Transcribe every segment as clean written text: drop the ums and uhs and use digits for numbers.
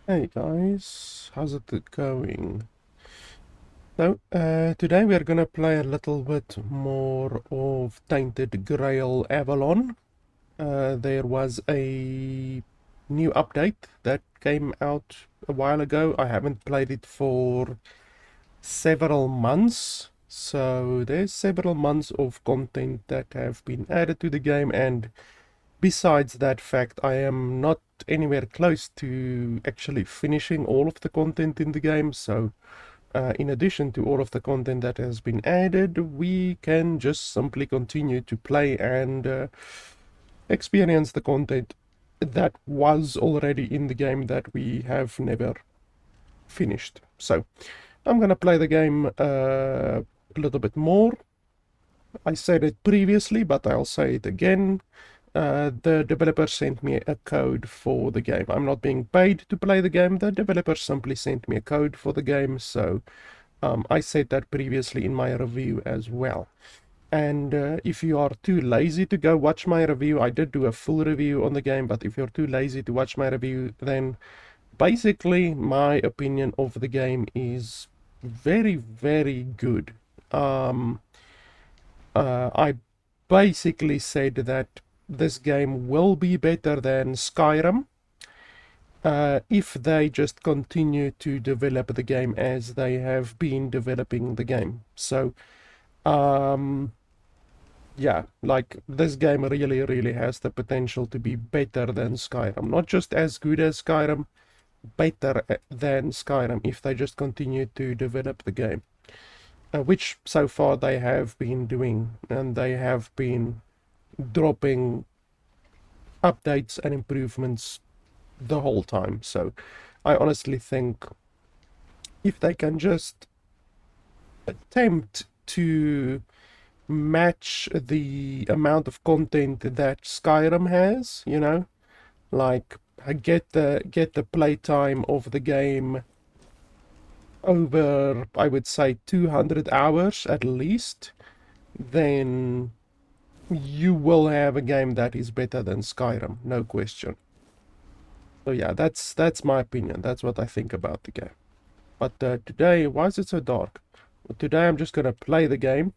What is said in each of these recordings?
Hey guys, how's it going? So, today we are gonna play a little bit more of Tainted Grail Avalon. There was a new update that came out a while ago. I haven't played it for several months, so there's several months of content that have been added to the game, and besides that fact, I am not anywhere close to actually finishing all of the content in the game, so in addition to all of the content that has been added, we can just simply continue to play and experience the content that was already in the game that we have never finished. So I'm gonna play the game a little bit more. I said it previously, but I'll say it again. The developer sent me a code for the game. I'm not being paid to play the game. The developer simply sent me a code for the game, so I said that previously in my review as well. And if you are too lazy to go watch my review, I did do a full review on the game, but if you're too lazy to watch my review, then basically my opinion of the game is very, very good. Um, I basically said that this game will be better than Skyrim if they just continue to develop the game as they have been developing the game. So, um, yeah, like this game really, really has the potential to be better than Skyrim. Not just as good as Skyrim, better than Skyrim if they just continue to develop the game. Which so far they have been doing, and they have been dropping updates and improvements the whole time. So I honestly think if they can just attempt to match the amount of content that Skyrim has, you know, like get the playtime of the game over, I would say, 200 hours at least, then you will have a game that is better than Skyrim, no question. So yeah, that's my opinion. That's what I think about the game. But today, why is it so dark? Well, today I'm just gonna play the game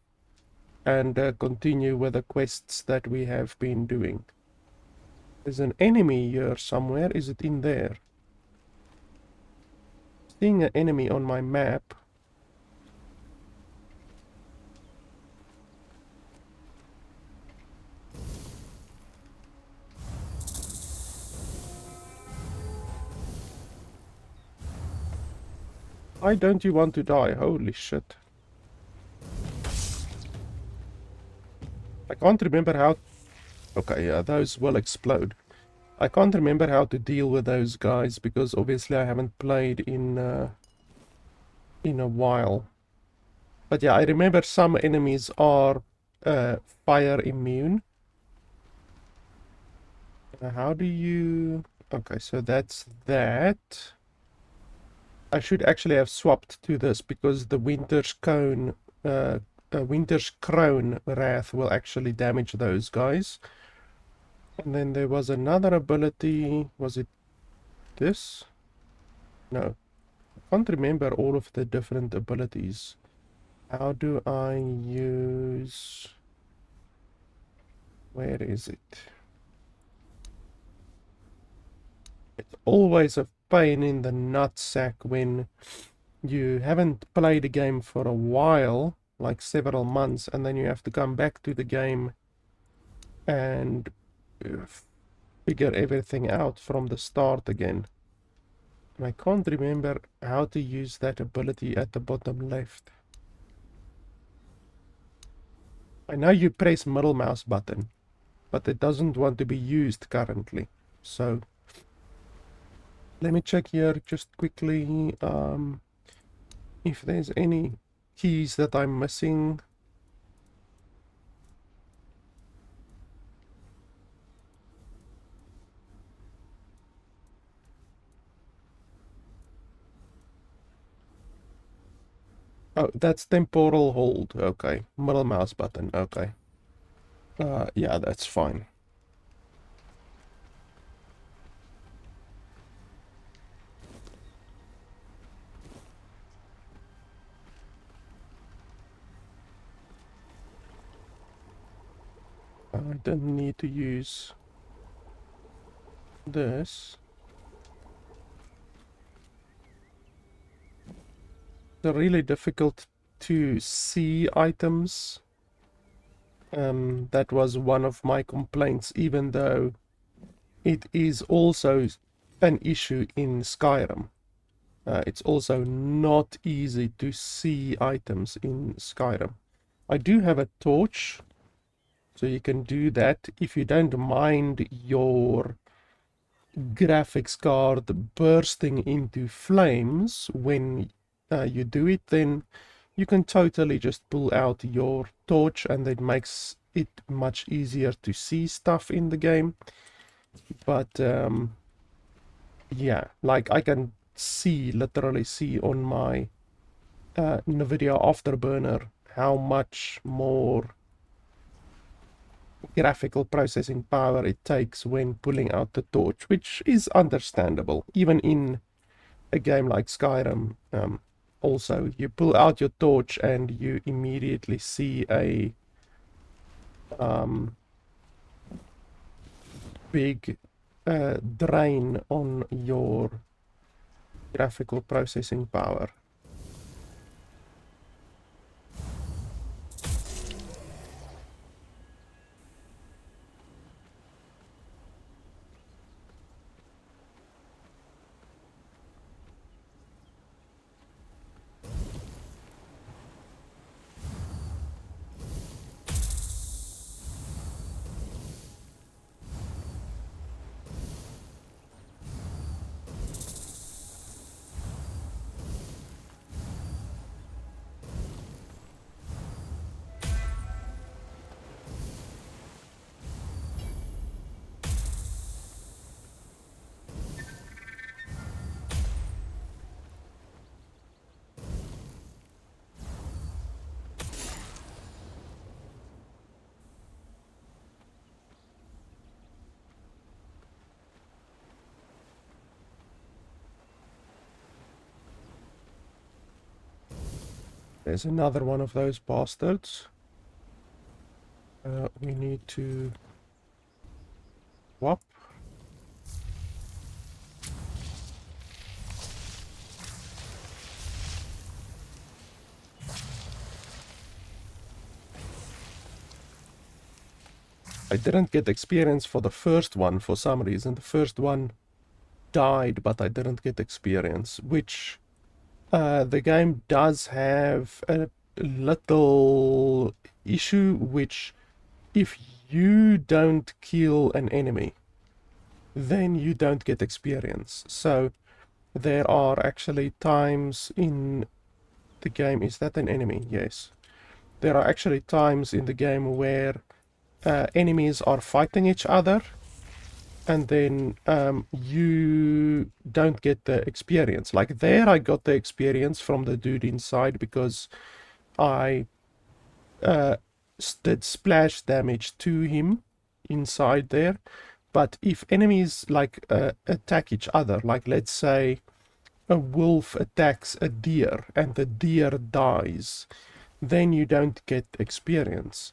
and continue with the quests that we have been doing. There's an enemy here somewhere. Is it in there? Seeing an enemy on my map. Why don't you want to die? Holy shit. I can't remember how... Okay, yeah, those will explode. I can't remember how to deal with those guys because obviously I haven't played in a while. But yeah, I remember some enemies are fire immune. How do you... Okay, so that's that. I should actually have swapped to this because the Winter's Crown Wrath will actually damage those guys. And then there was another ability. Was it this? No. I can't remember all of the different abilities. How do I use... Where is it? It's always a pain in the nutsack when you haven't played a game for a while, like several months, and then you have to come back to the game and uh, figure everything out from the start again. And I can't remember how to use that ability at the bottom left. I know you press middle mouse button, but it doesn't want to be used currently. So let me check here just quickly if there's any keys that I'm missing. Oh, that's temporal hold. Okay. Middle mouse button. Okay. Yeah, that's fine. I don't need to use this. It's really difficult to see items. That was one of my complaints, even though it is also an issue in Skyrim. It's also not easy to see items in Skyrim. I do have a torch, so you can do that if you don't mind your graphics card bursting into flames when you do it. Then you can totally just pull out your torch, and it makes it much easier to see stuff in the game. But yeah, like I can literally see on my Nvidia Afterburner how much more graphical processing power it takes when pulling out the torch, which is understandable, even in a game like Skyrim. Also, you pull out your torch and you immediately see a big drain on your graphical processing power. There's another one of those bastards. We need to swap. I didn't get experience for the first one for some reason. The first one died, but I didn't get experience, which the game does have a little issue, which if you don't kill an enemy, then you don't get experience. So there are actually times in the game. Is that an enemy? Yes. There are actually times in the game where enemies are fighting each other, and then you don't get the experience. Like there, I got the experience from the dude inside because I did splash damage to him inside there. But if enemies like attack each other, like let's say a wolf attacks a deer and the deer dies, then you don't get experience.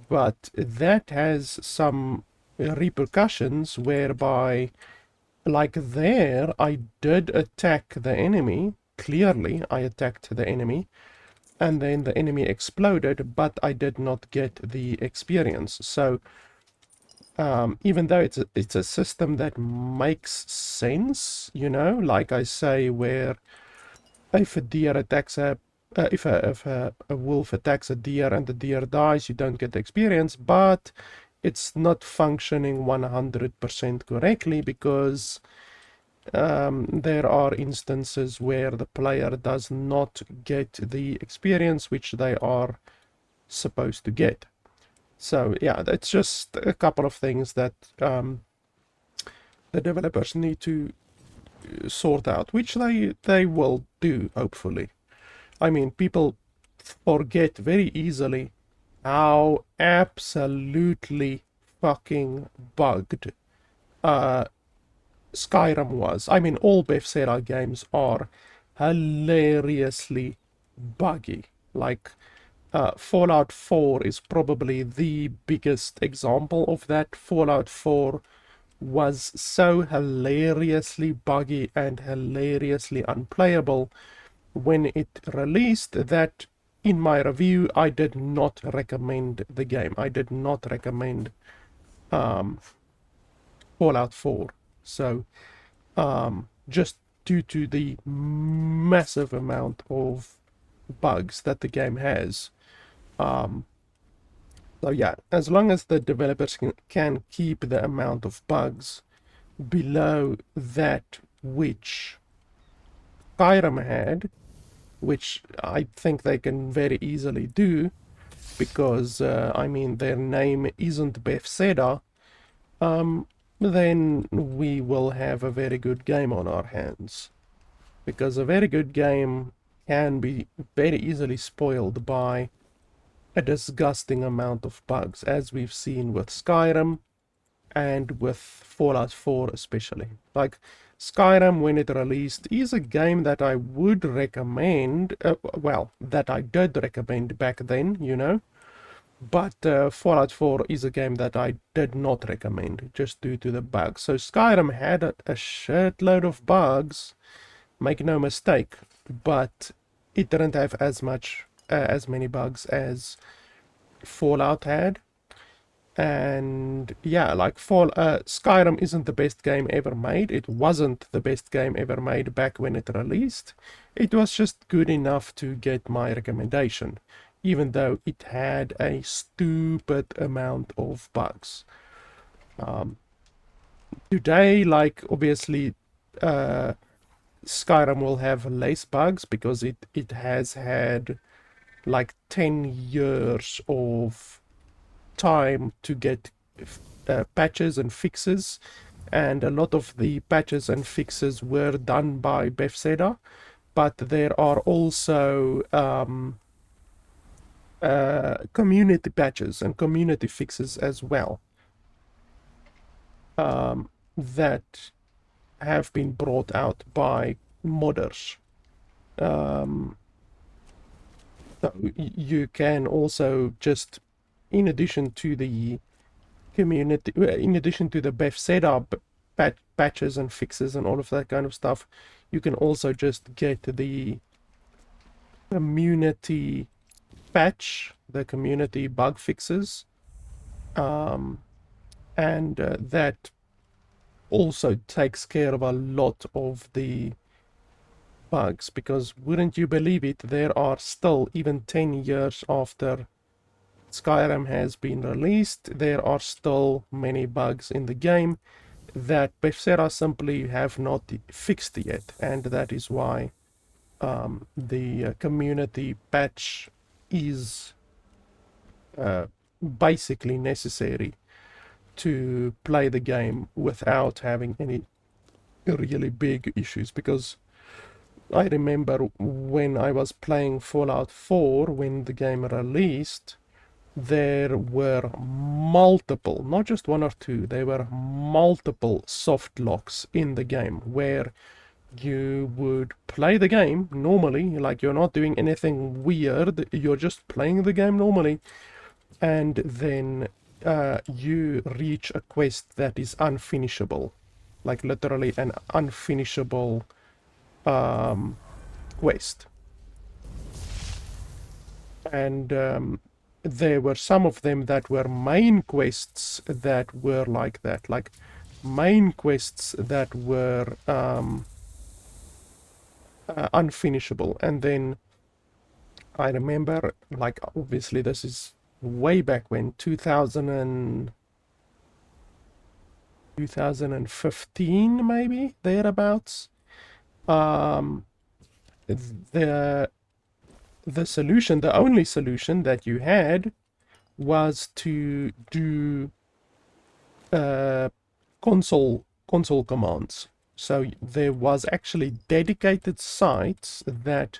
But that has some repercussions whereby, like there, I did attack the enemy. Clearly, I attacked the enemy, and then the enemy exploded, but I did not get the experience. So, even though it's a system that makes sense, you know, like I say, where if a deer attacks if a wolf attacks a deer and the deer dies, you don't get the experience, but it's not functioning 100% correctly because there are instances where the player does not get the experience which they are supposed to get. So yeah, that's just a couple of things that the developers need to sort out, which they will do, hopefully. I mean, people forget very easily how absolutely fucking bugged Skyrim was. I mean, all Bethesda games are hilariously buggy. Like, Fallout 4 is probably the biggest example of that. Fallout 4 was so hilariously buggy and hilariously unplayable when it released that in my review I did not recommend the game. I did not recommend Fallout 4. So just due to the massive amount of bugs that the game has. So yeah, as long as the developers can keep the amount of bugs below that which Skyrim had, which I think they can very easily do, because I mean their name isn't Bethesda, then we will have a very good game on our hands. Because a very good game can be very easily spoiled by a disgusting amount of bugs, as we've seen with Skyrim and with Fallout 4 especially. Like, Skyrim, when it released, is a game that I would recommend, well, that I did recommend back then, you know, but Fallout 4 is a game that I did not recommend, just due to the bugs. So Skyrim had a shitload of bugs, make no mistake, but it didn't have as many bugs as Fallout had. And yeah, like Skyrim isn't the best game ever made. It wasn't the best game ever made back when it released. It was just good enough to get my recommendation, even though it had a stupid amount of bugs. Today, like, obviously, Skyrim will have less bugs because it has had like 10 years of time to get patches and fixes, and a lot of the patches and fixes were done by Bethesda, but there are also community patches and community fixes as well that have been brought out by modders. So you can also just, in addition to the community, in addition to the Bethesda patches and fixes and all of that kind of stuff, you can also just get the community patch, the community bug fixes, and that also takes care of a lot of the bugs, because wouldn't you believe it, there are still, even 10 years after Skyrim has been released, there are still many bugs in the game that Bethesda simply have not fixed yet, and that is why the community patch is basically necessary to play the game without having any really big issues. Because I remember when I was playing Fallout 4, when the game released, there were multiple, not just one or two, there were multiple soft locks in the game where you would play the game normally, like you're not doing anything weird, you're just playing the game normally, and then you reach a quest that is unfinishable, like literally an unfinishable quest. And there were some of them that were main quests that were like that, like main quests that were unfinishable. And then I remember, like, obviously this is way back when, 2015 maybe, thereabouts. The solution, the only solution that you had, was to do console commands. So there was actually dedicated sites that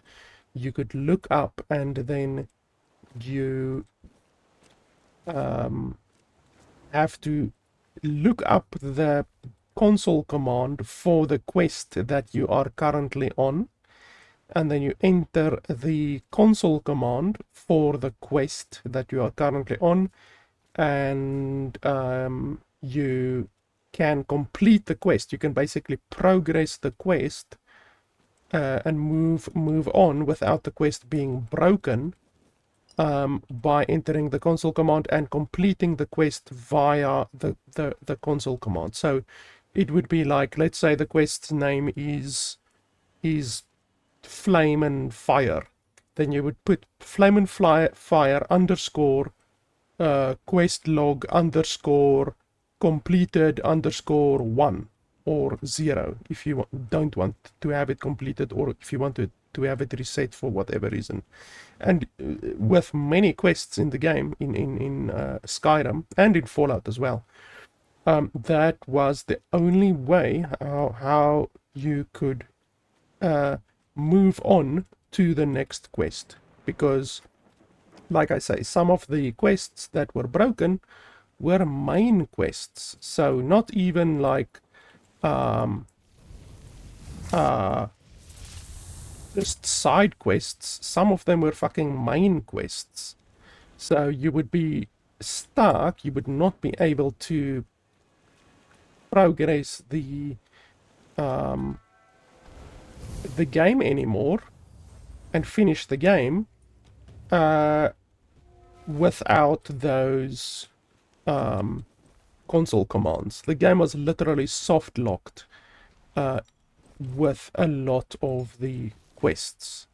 you could look up, and then you have to look up the console command for the quest that you are currently on, and then you enter the console command for the quest that you are currently on, and you can complete the quest. You can basically progress the quest and move on without the quest being broken, by entering the console command and completing the quest via the console command. So it would be like, let's say the quest's name is flame and fire. Then you would put flame and fire underscore quest log underscore completed underscore 1 or 0 if you don't want to have it completed, or if you want to have it reset for whatever reason. And with many quests in the game, in Skyrim and in Fallout as well, that was the only way how you could move on to the next quest. Because, like I say, some of the quests that were broken were main quests, so not even like just side quests. Some of them were fucking main quests. So you would be stuck, you would not be able to progress the game anymore and finish the game without those console commands. The game was literally soft locked with a lot of the quests.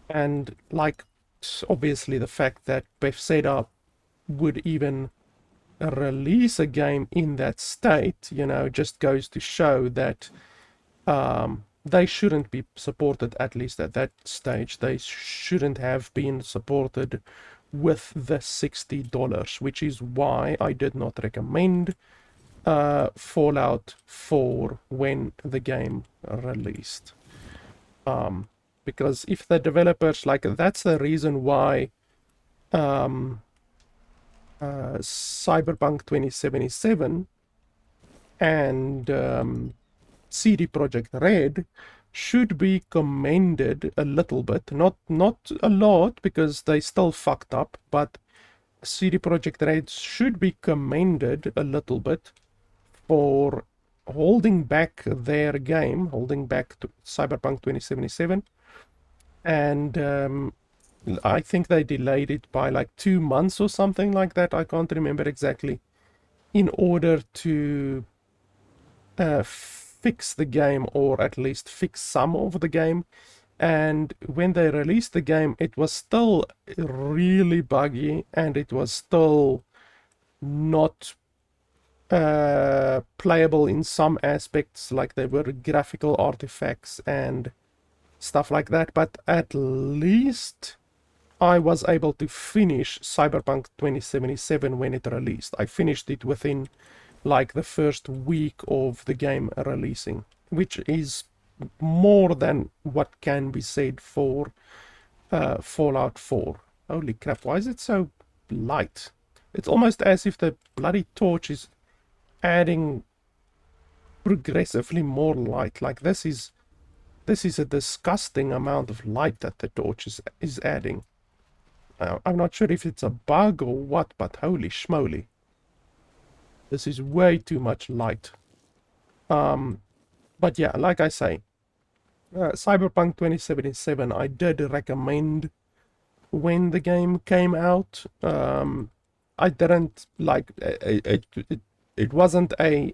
And like, obviously the fact that Bethesda would even release a game in that state, you know, just goes to show that they shouldn't be supported, at least at that stage. They shouldn't have been supported with the $60, which is why I did not recommend Fallout 4 when the game released. Because if the developers, like, that's the reason why Cyberpunk 2077 and CD Projekt Red should be commended a little bit, not a lot, because they still fucked up, but CD Projekt Red should be commended a little bit for holding back their game, holding back to Cyberpunk 2077, and I think they delayed it by like 2 months or something like that. I can't remember exactly, in order to fix the game, or at least fix some of the game. And when they released the game, it was still really buggy, and it was still not playable in some aspects, like there were graphical artifacts and stuff like that. But at least I was able to finish Cyberpunk 2077 when it released. I finished it within like the first week of the game releasing, which is more than what can be said for Fallout 4. Holy crap, why is it so light? It's almost as if the bloody torch is adding progressively more light. Like, this is a disgusting amount of light that the torch is adding. I'm not sure if it's a bug or what, but holy schmoly. This is way too much light. But yeah, like I say, Cyberpunk 2077 I did recommend when the game came out. I didn't like it wasn't a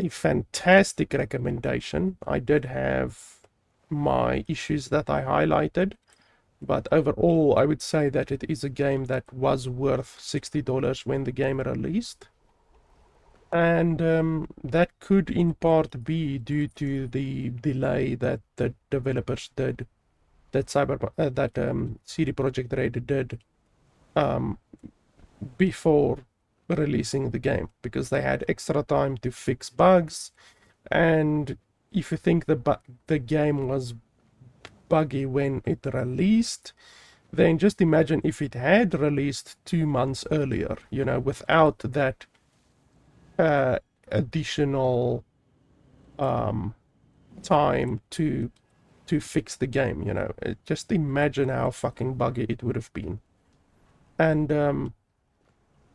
fantastic recommendation. I did have my issues that I highlighted, but overall I would say that it is a game that was worth $60 when the game released. And that could in part be due to the delay that the developers did, that CD Projekt Red did before releasing the game, because they had extra time to fix bugs. And if you think the game was buggy when it released, then just imagine if it had released 2 months earlier, you know, without that additional time to fix the game, you know. Just imagine how fucking buggy it would have been. And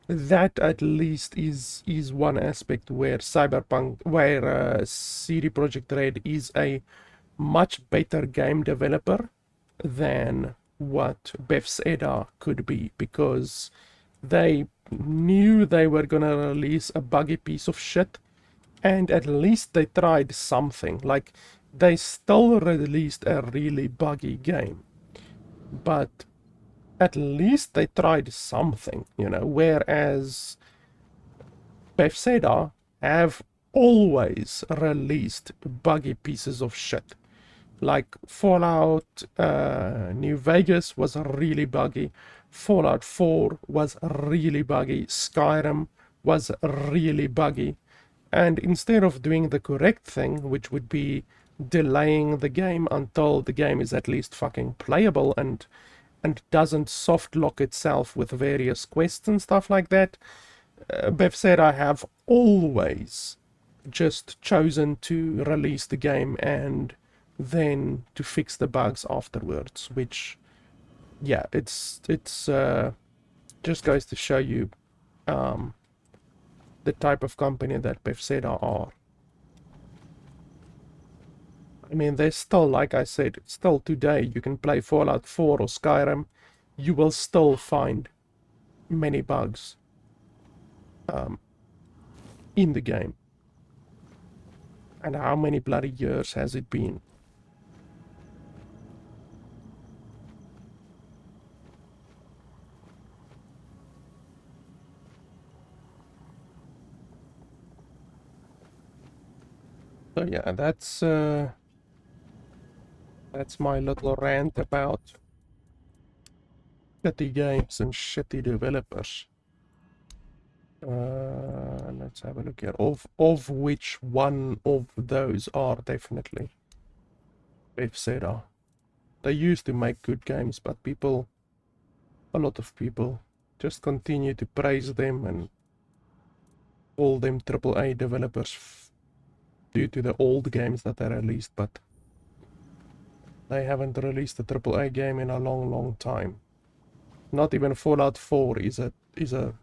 that at least is one aspect where CD Projekt Red is a much better game developer than what Bethesda could be, because they knew they were gonna release a buggy piece of shit, and at least they tried something. Like, they still released a really buggy game, but at least they tried something, you know, whereas Bethesda have always released buggy pieces of shit. Like Fallout New Vegas was really buggy, Fallout 4 was really buggy, Skyrim was really buggy, and instead of doing the correct thing, which would be delaying the game until the game is at least fucking playable and doesn't soft lock itself with various quests and stuff like that, Bethesda have always just chosen to release the game and then to fix the bugs afterwards, which, yeah, it's just goes to show you the type of company that Bethesda are. I mean, there's still, like I said, still today, you can play Fallout 4 or Skyrim, you will still find many bugs in the game. And how many bloody years has it been? So yeah, that's my little rant about shitty games and shitty developers. Let's have a look here. Of which one of those are definitely Bethesda. They used to make good games, but a lot of people, just continue to praise them and call them AAA developers due to the old games that they released, but they haven't released a AAA game in a long, long time. Not even Fallout 4 is a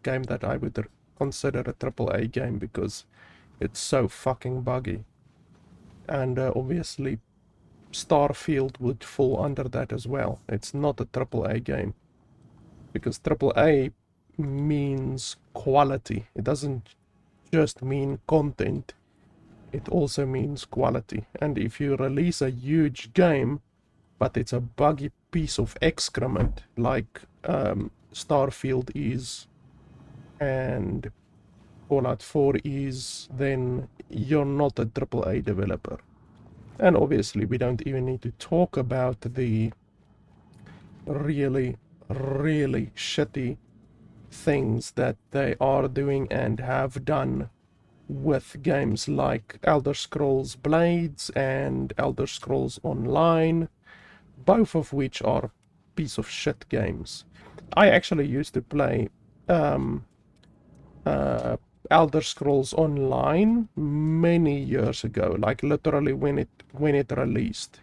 game that I would consider a AAA game because it's so fucking buggy. And obviously Starfield would fall under that as well. It's not a AAA game because AAA means quality. It doesn't just mean content. It also means quality. And if you release a huge game, but it's a buggy piece of excrement like Starfield is and Fallout 4 is, then you're not a AAA developer. And obviously we don't even need to talk about the really, really shitty things that they are doing and have done with games like Elder Scrolls Blades and Elder Scrolls Online, both of which are piece of shit games. I actually used to play Elder Scrolls Online many years ago, like literally when it released,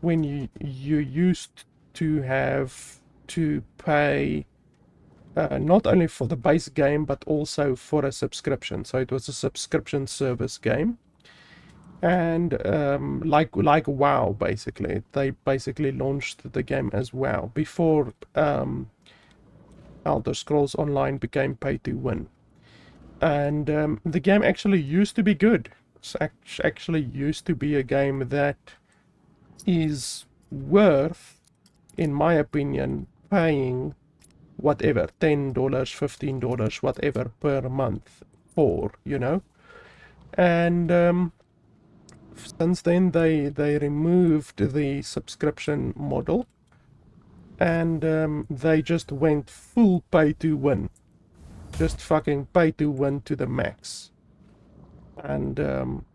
when you used to have to pay not only for the base game but also for a subscription. So it was a subscription service game, and like WoW, basically they basically launched the game as WoW before Elder Scrolls Online became pay to win. And the game actually used to be good. It's actually used to be a game that is worth, in my opinion, paying whatever, $10, $15, whatever per month for, you know. And since then they removed the subscription model, and they just went full pay to win. Just fucking pay to win to the max. And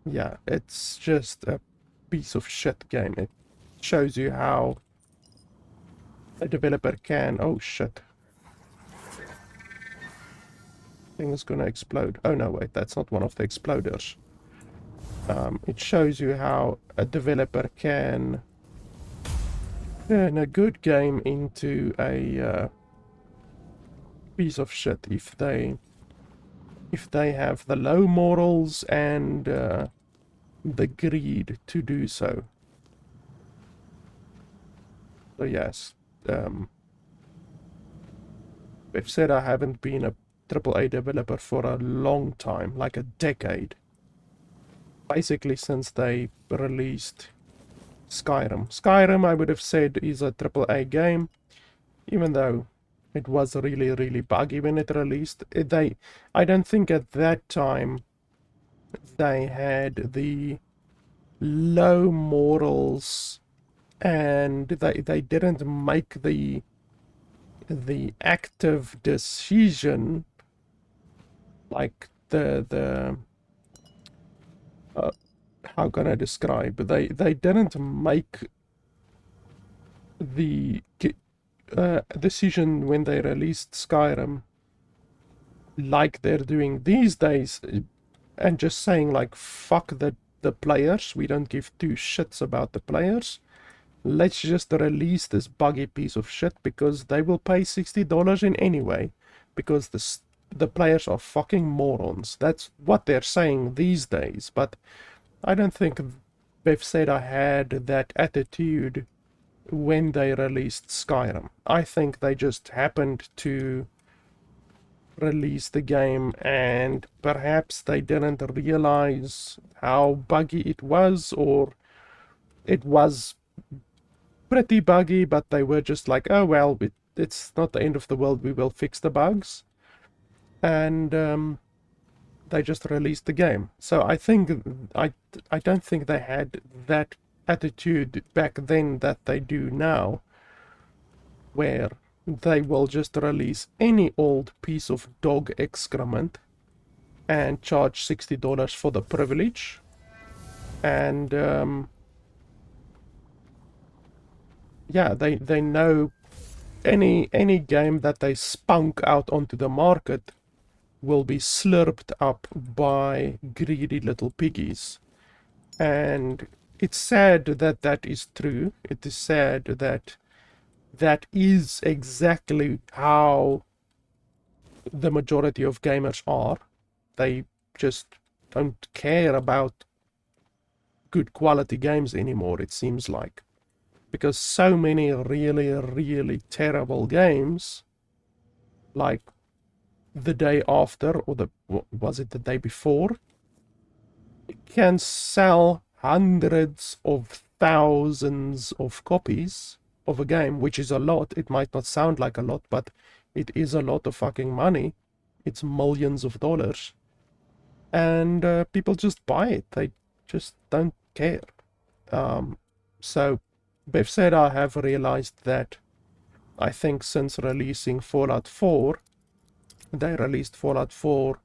yeah, it's just a piece of shit game. It shows you how a developer can... Oh shit. Thing is gonna explode. Oh no, wait, that's not one of the exploders. It shows you how a developer can turn a good game into a piece of shit if they have the low morals and the greed to do so. So yes, they've said I haven't been a AAA developer for a long time, like a decade. Basically since they released Skyrim. Skyrim, I would have said, is a AAA game, even though it was really, really buggy when it released. I don't think at that time they had the low morals, and they didn't make the active decision, like the how can I describe? They didn't make the decision when they released Skyrim like they're doing these days, and just saying like fuck the players, we don't give two shits about the players, let's just release this buggy piece of shit because they will pay $60 in anyway, because the players are fucking morons. That's what they're saying these days. But I don't think Bethesda had that attitude when they released Skyrim. I think they just happened to release the game, and perhaps they didn't realize how buggy it was, or it was pretty buggy, but they were just like, oh well, it's not the end of the world, we will fix the bugs. And they just released the game. So I think I don't think they had that attitude back then that they do now, where they will just release any old piece of dog excrement and charge $60 for the privilege. And yeah, they know any game that they spunk out onto the market will be slurped up by greedy little piggies. And it's sad that that is true. It is sad that that is exactly how the majority of gamers are. They just don't care about good quality games anymore, it seems like. Because so many really, really terrible games, like the day after, or was it the day before, can sell hundreds of thousands of copies of a game, which is a lot. It might not sound like a lot, but it is a lot of fucking money. It's millions of dollars. And people just buy it. They just don't care. So Bethesda have realized that, I think, since releasing Fallout 4, they released Fallout 4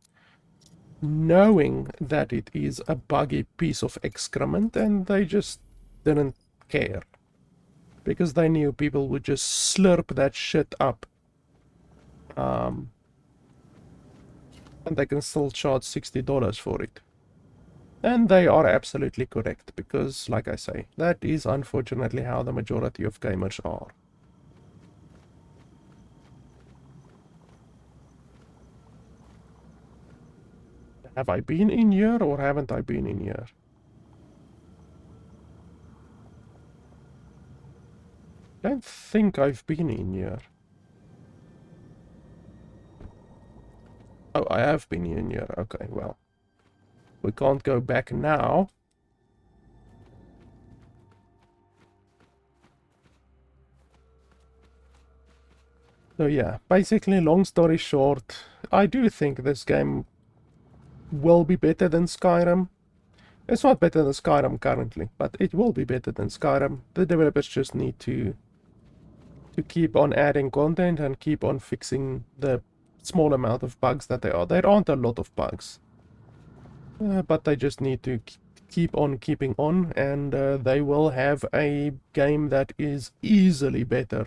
knowing that it is a buggy piece of excrement, and they just didn't care. Because they knew people would just slurp that shit up. And they can still charge $60 for it. And they are absolutely correct, because, like I say, that is unfortunately how the majority of gamers are. Have I been in here, or haven't I been in here? I don't think I've been in here. Oh, I have been in here. Okay, well. We can't go back now. So yeah, basically, long story short, I do think this game will be better than Skyrim. It's not better than Skyrim currently, but it will be better than Skyrim. The developers just need to keep on adding content and keep on fixing the small amount of bugs that there are. There aren't a lot of bugs, but they just need to keep on keeping on, and they will have a game that is easily better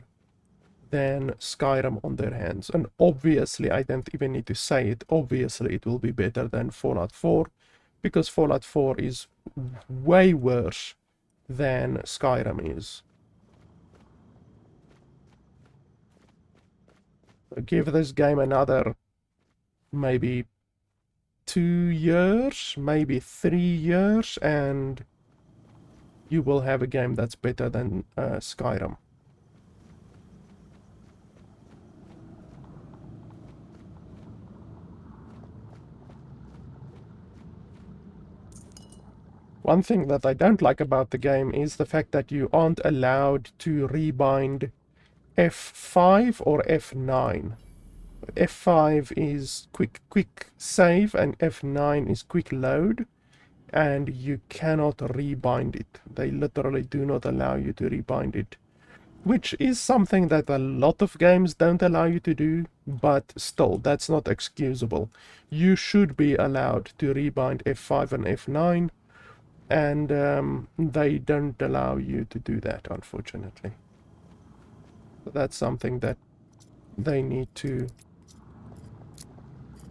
than Skyrim on their hands. And obviously, I don't even need to say it, obviously it will be better than Fallout 4, because Fallout 4 is way worse than Skyrim is. So give this game another maybe 2 years, maybe 3 years, and you will have a game that's better than Skyrim. One thing that I don't like about the game is the fact that you aren't allowed to rebind F5 or F9. F5 is quick save and F9 is quick load, and you cannot rebind it. They literally do not allow you to rebind it, which is something that a lot of games don't allow you to do, but still, that's not excusable. You should be allowed to rebind F5 and F9, and they don't allow you to do that, unfortunately. So that's something that they need to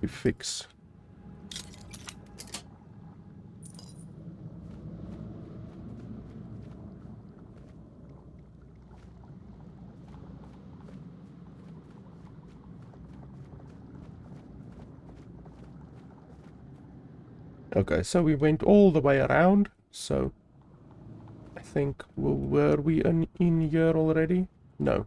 fix. Okay, so we went all the way around, so I think, were we in here already? No.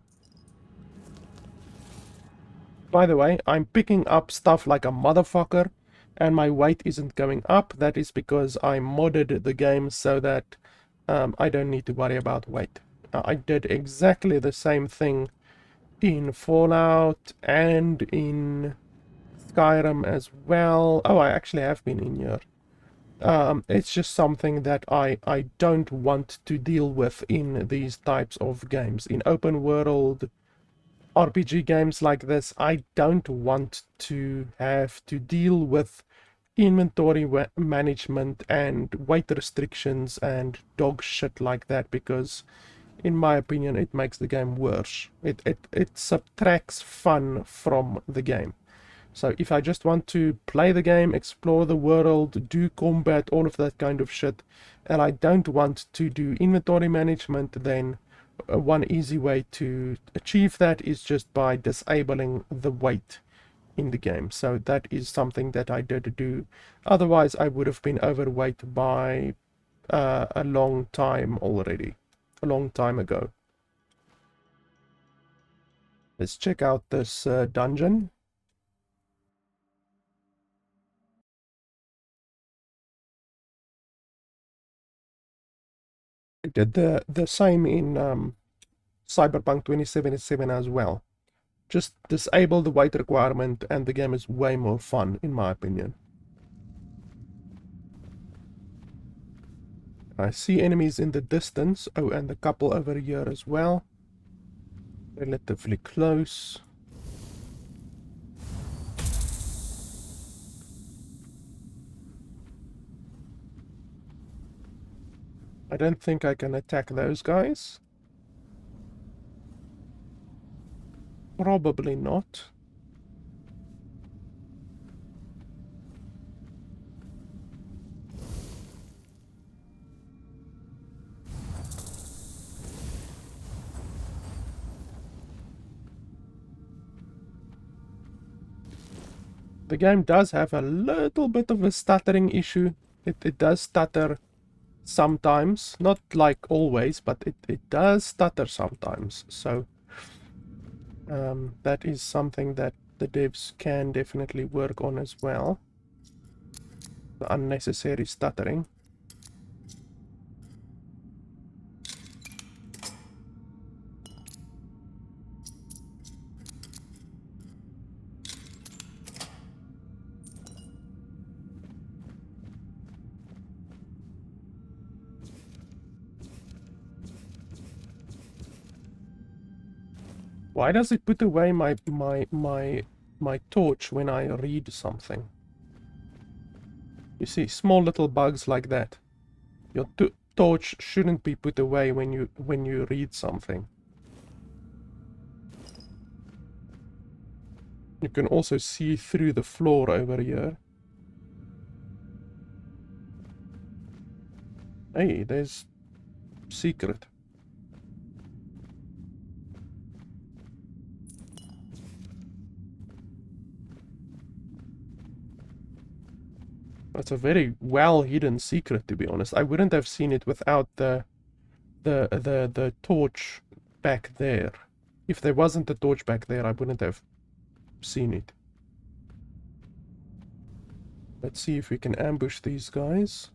By the way, I'm picking up stuff like a motherfucker, and my weight isn't going up. That is because I modded the game so that I don't need to worry about weight. I did exactly the same thing in Fallout and in Skyrim as well. Oh, I actually have been in here. It's just something that I don't want to deal with in these types of games. In open world RPG games like this, I don't want to have to deal with inventory management and weight restrictions and dog shit like that, because in my opinion it makes the game worse. It subtracts fun from the game. So if I just want to play the game, explore the world, do combat, all of that kind of shit, and I don't want to do inventory management, then one easy way to achieve that is just by disabling the weight in the game. So that is something that I did do. Otherwise, I would have been overweight by a long time already. A long time ago. Let's check out this dungeon. I did the same in Cyberpunk 2077 as well. Just disable the weight requirement and the game is way more fun, in my opinion. I see enemies in the distance. Oh, and a couple over here as well. Relatively close. I don't think I can attack those guys. Probably not. The game does have a little bit of a stuttering issue. It does stutter sometimes. Not like always, but it does stutter sometimes. So that is something that the devs can definitely work on as well. The unnecessary stuttering. Why does it put away my torch when I read something? You see, small little bugs like that. Your torch shouldn't be put away when you read something. You can also see through the floor over here. Hey, there's secret. That's a very well hidden secret, to be honest. I wouldn't have seen it without the torch back there. If there wasn't a torch back there, I wouldn't have seen it. Let's see if we can ambush these guys.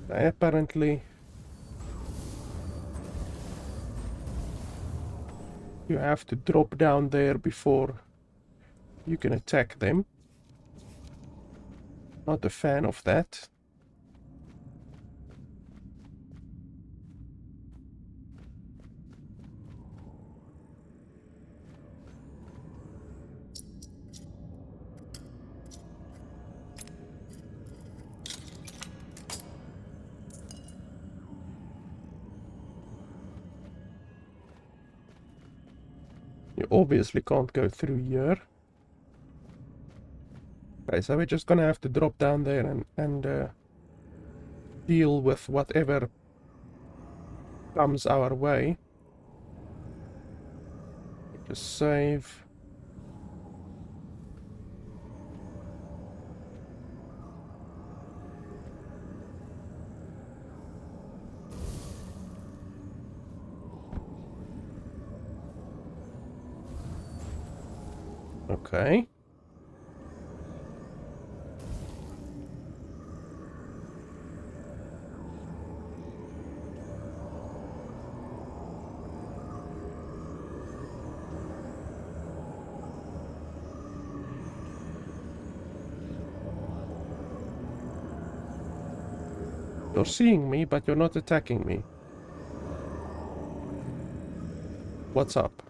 Apparently, you have to drop down there before you can attack them. Not a fan of that. You obviously can't go through here. Okay, so we're just gonna have to drop down there and deal with whatever comes our way. Just save. Okay. You're seeing me, but you're not attacking me. What's up?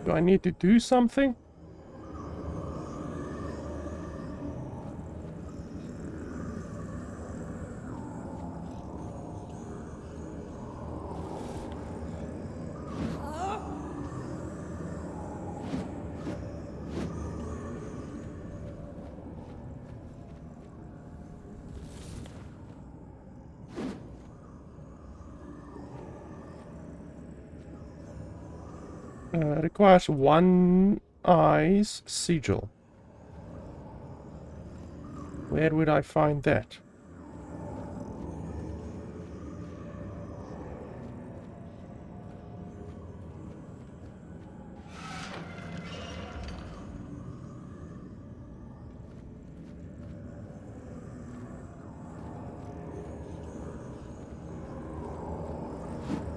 Do I need to do something? Requires one eye's sigil. Where would I find that?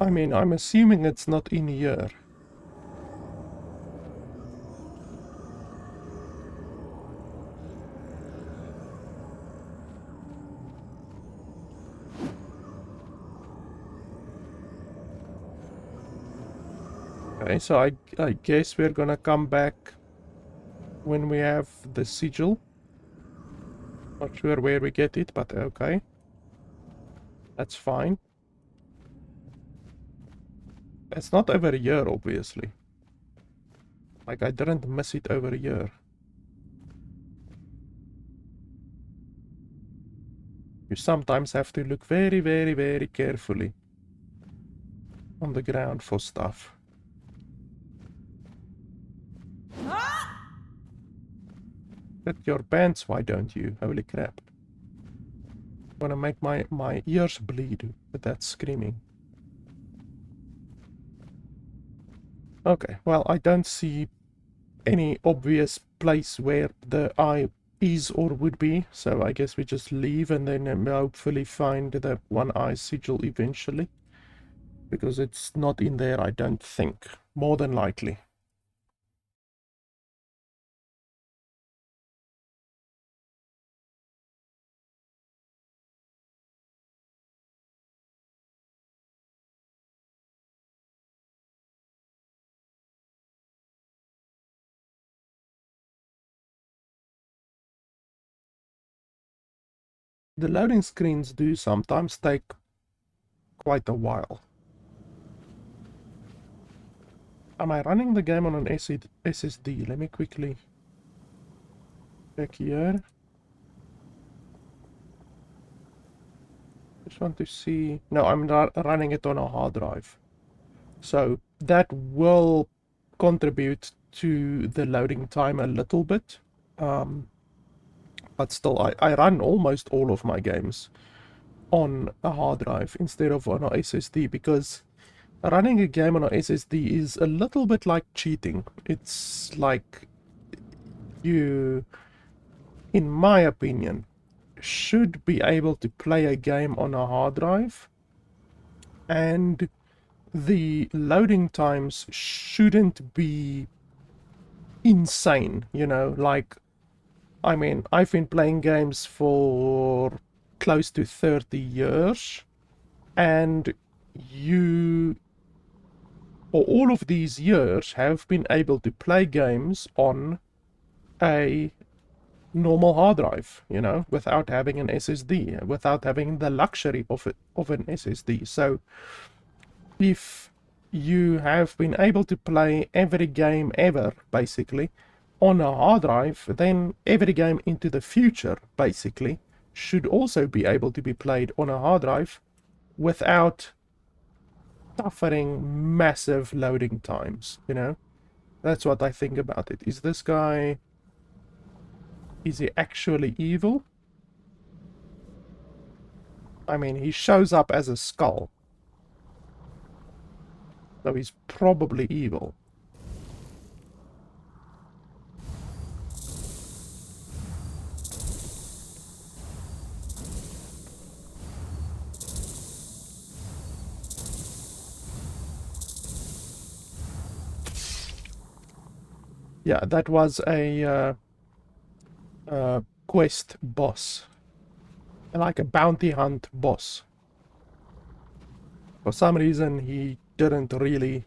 I mean, I'm assuming it's not in here. Okay, so I guess we're gonna come back when we have the sigil. Not sure where we get it, but okay. That's fine. It's not over here, obviously. Like, I didn't miss it over here. You sometimes have to look very, very, very carefully on the ground for stuff. Get your pants, why don't you? Holy crap. Wanna make my ears bleed with that screaming. Okay, well, I don't see any obvious place where the eye is or would be, so I guess we just leave and then hopefully find the one eye sigil eventually. Because it's not in there, I don't think. More than likely. the loading screens do sometimes take quite a while. Am I running the game on an SSD? Let me quickly check here. Just want to see. No, I'm running it on a hard drive. So that will contribute to the loading time a little bit. But still, I run almost all of my games on a hard drive instead of on a SSD, because running a game on a SSD is a little bit like cheating. It's like you, in my opinion, should be able to play a game on a hard drive, and the loading times shouldn't be insane, you know, like, I mean, I've been playing games for close to 30 years, and you, for all of these years, have been able to play games on a normal hard drive, you know, without having an SSD, without having the luxury of an SSD. So if you have been able to play every game ever, basically, on a hard drive, then every game into the future, basically, should also be able to be played on a hard drive without suffering massive loading times, you know? That's what I think about it. Is this guy... is he actually evil? I mean, he shows up as a skull, so he's probably evil. Yeah, that was a quest boss. Like a bounty hunt boss. For some reason, he didn't really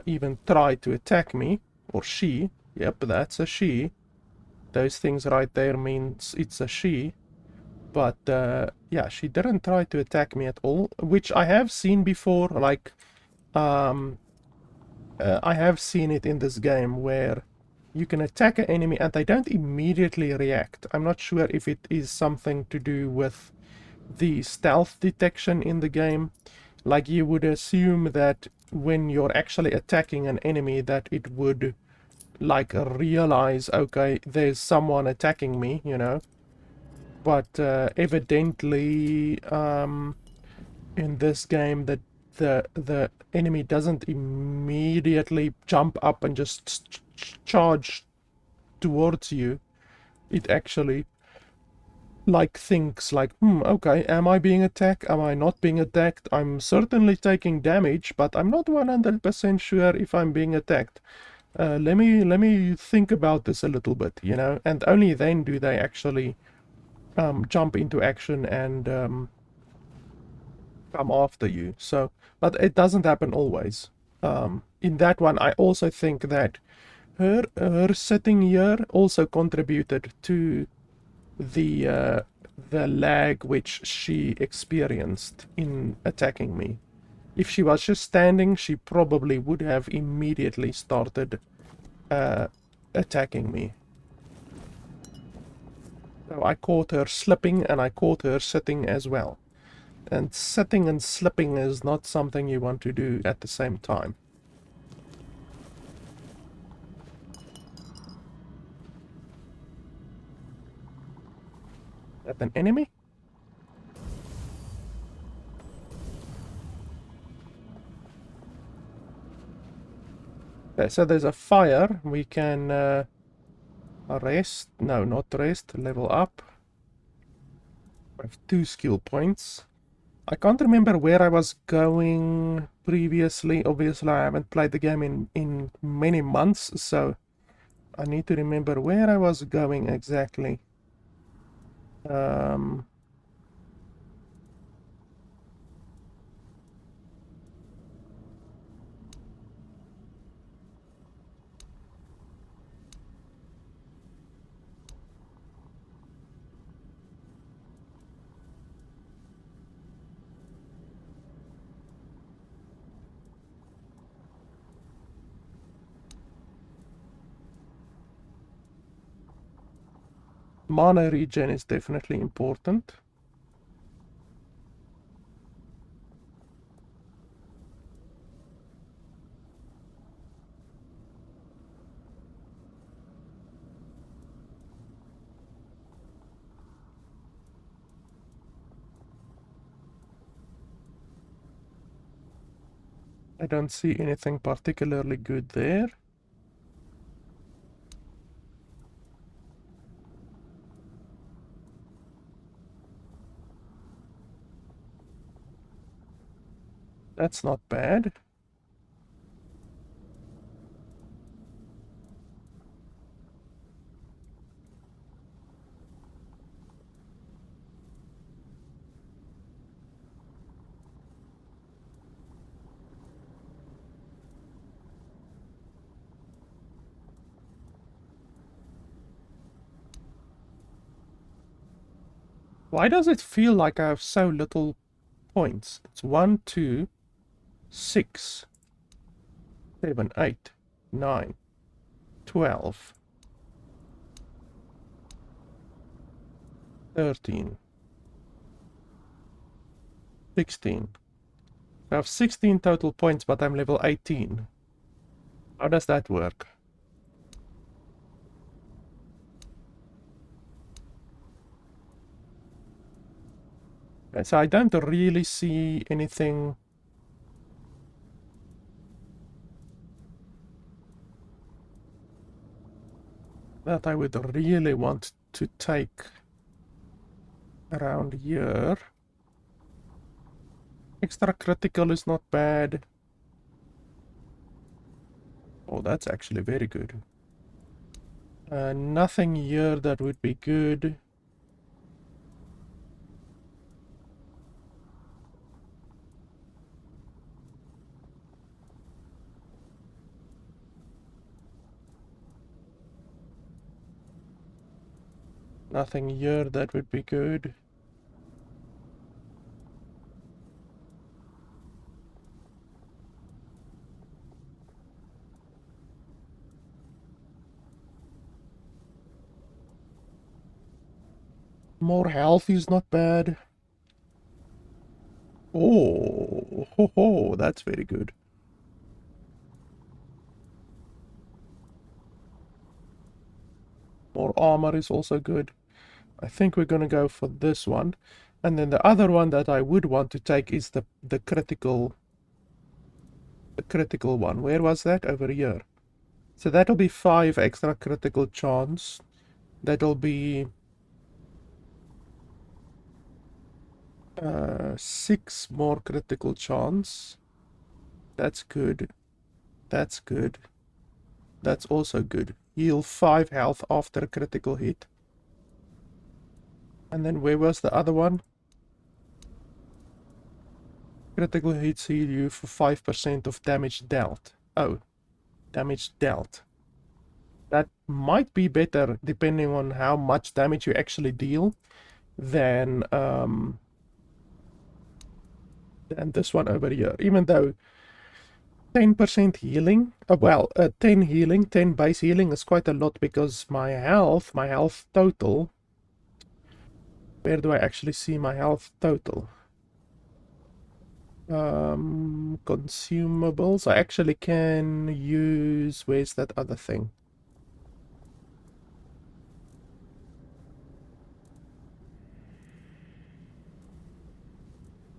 even try to attack me. Or she. Yep, that's a she. Those things right there means it's a she. But yeah, she didn't try to attack me at all, which I have seen before. Like, I have seen it in this game where you can attack an enemy and they don't immediately react. I'm not sure if it is something to do with the stealth detection in the game. Like, you would assume that when you're actually attacking an enemy that it would, like, realize, okay, there's someone attacking me, you know. But evidently, in this game, that the enemy doesn't immediately jump up and just charge towards you. It actually, like, thinks like, okay, am I being attacked? Am I not being attacked? I'm certainly taking damage, but I'm not 100% sure if I'm being attacked. Let me think about this a little bit, you know, and only then do they actually jump into action and come after you. So, but it doesn't happen always. In that one, I also think that her sitting here also contributed to the lag which she experienced in attacking me. If she was just standing, she probably would have immediately started attacking me. So I caught her slipping and I caught her sitting as well. And sitting and slipping is not something you want to do at the same time. That an enemy? Okay, so there's a fire. We can rest. No, not rest. Level up. I have 2 skill points. I can't remember where I was going previously. Obviously, I haven't played the game in many months, so I need to remember where I was going exactly. Um, Mana regen is definitely important. I don't see anything particularly good there. That's not bad. Why does it feel like I have so little points? It's 1, 2, 6, 7, 8, 9, 12, 13, 16. I have 16 total points, but I'm level 18. How does that work? So I don't really see anything that I would really want to take around here. Extra critical is not bad. Oh, that's actually very good. Nothing here that would be good. Nothing here that would be good. More health is not bad. Oh, ho, ho, that's very good. More armor is also good. I think we're gonna go for this one. And then the other one that I would want to take is the critical one. Where was that? Over here. So that'll be 5 extra critical chance. That'll be 6 more critical chance. That's good. That's good. That's also good. Heal 5 health after a critical hit. And then where was the other one? Critical hits heal you for 5% of damage dealt. Oh, damage dealt. That might be better depending on how much damage you actually deal than this one over here. Even though 10% healing, 10 healing, 10 base healing is quite a lot because my health total, where do I actually see my health total? Consumables, I actually can use, where's that other thing?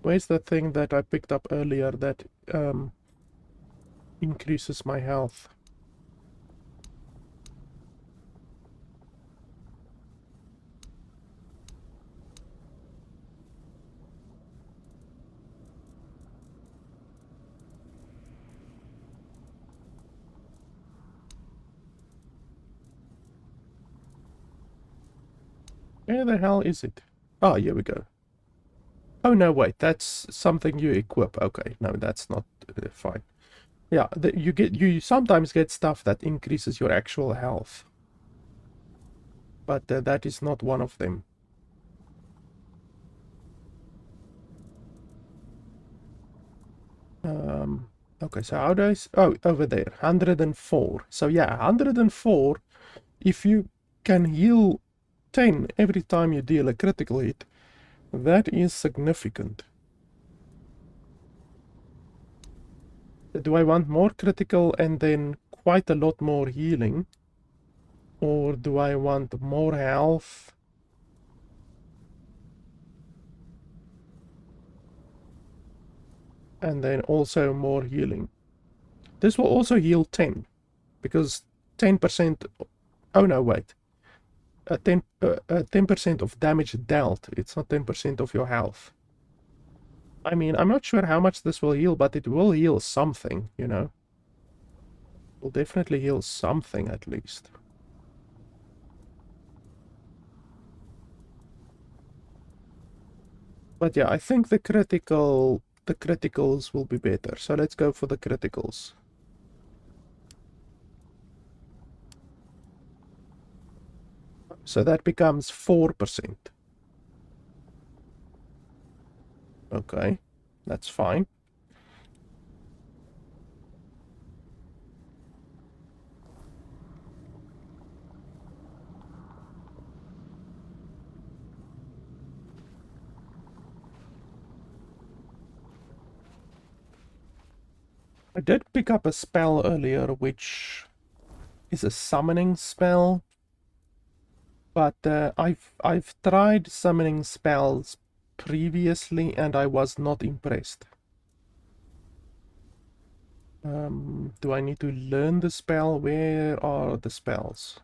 Where's the thing that I picked up earlier that increases my health? Where the hell is it? Oh, here we go. Oh, no, wait, that's something you equip. Okay, no, that's not fine. Yeah, you sometimes get stuff that increases your actual health. But that is not one of them. Okay, so how do I... Oh, over there, 104. So yeah, 104, if you can heal 10 every time you deal a critical hit. That is significant. Do I want more critical and then quite a lot more healing? Or do I want more health and then also more healing? This will also heal 10, because 10%... Oh no, wait. 10% of damage dealt. It's not 10% of your health. I mean, I'm not sure how much this will heal, but it will heal something, you know. It will definitely heal something at least. But yeah, I think the criticals will be better. So let's go for the criticals. So that becomes 4%. Okay, that's fine. I did pick up a spell earlier, which is a summoning spell. But I've tried summoning spells previously and I was not impressed. Do I need to learn the spell? Where are the spells?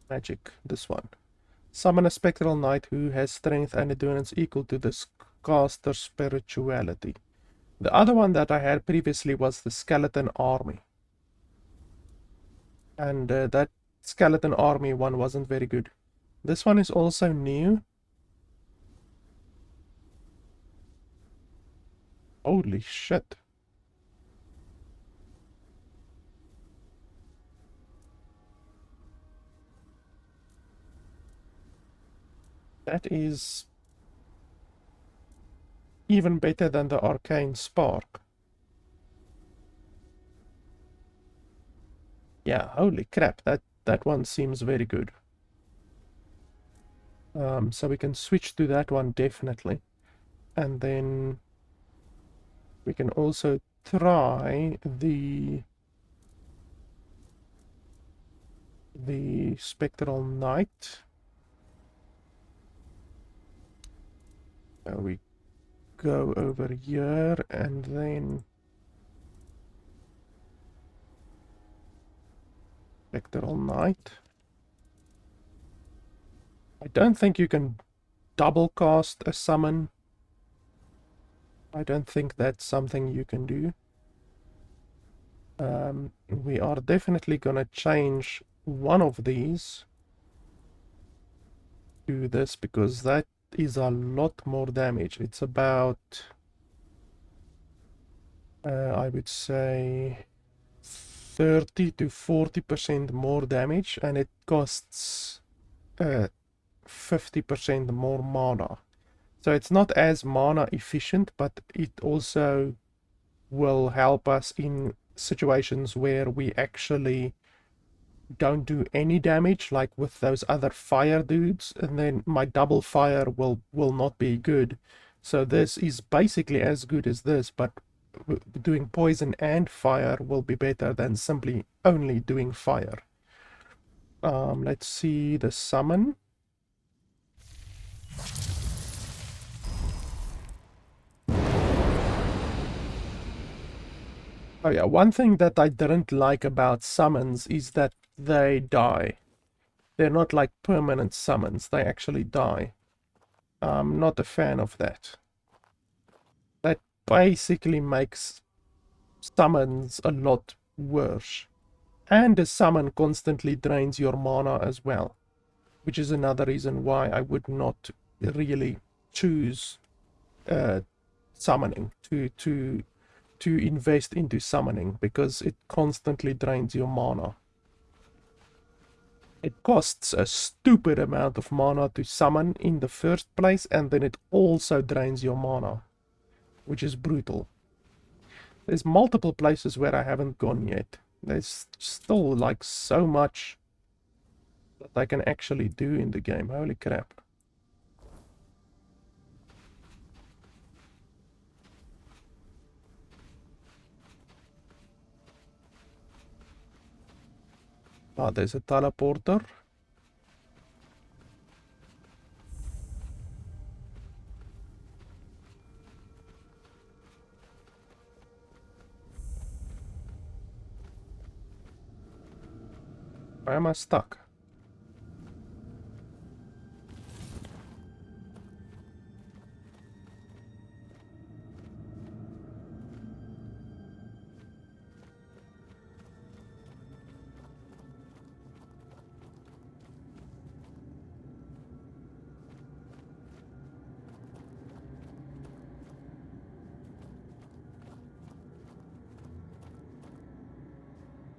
Magic, this one. Summon a spectral knight who has strength and endurance equal to the caster's spirituality. The other one that I had previously was the skeleton army. And that skeleton army one wasn't very good. This one is also new. Holy shit. That is even better than the arcane spark. Yeah, holy crap, that one seems very good. So we can switch to that one definitely. And then we can also try the spectral knight. We go over here and then spectral knight. I don't think you can double cast a summon. I don't think that's something you can do. We are definitely gonna change one of these to this because that is a lot more damage. It's about I would say 30 to 40% more damage, and it costs 50% more mana. So it's not as mana efficient, but it also will help us in situations where we actually don't do any damage, like with those other fire dudes, and then my double fire will not be good. So this is basically as good as this, but doing poison and fire will be better than simply only doing fire. Let's see the summon. Oh yeah, one thing that I didn't like about summons is that they die. They're not like permanent summons, they actually die. I'm not a fan of that. That basically makes summons a lot worse. And a summon constantly drains your mana as well, which is another reason why I would not really choose summoning to invest into summoning, because it constantly drains your mana. It costs a stupid amount of mana to summon in the first place, and then it also drains your mana, which is brutal. There's multiple places where I haven't gone yet. There's still like so much that I can actually do in the game. Holy crap. Ah, there's a teleporter. Why am I stuck?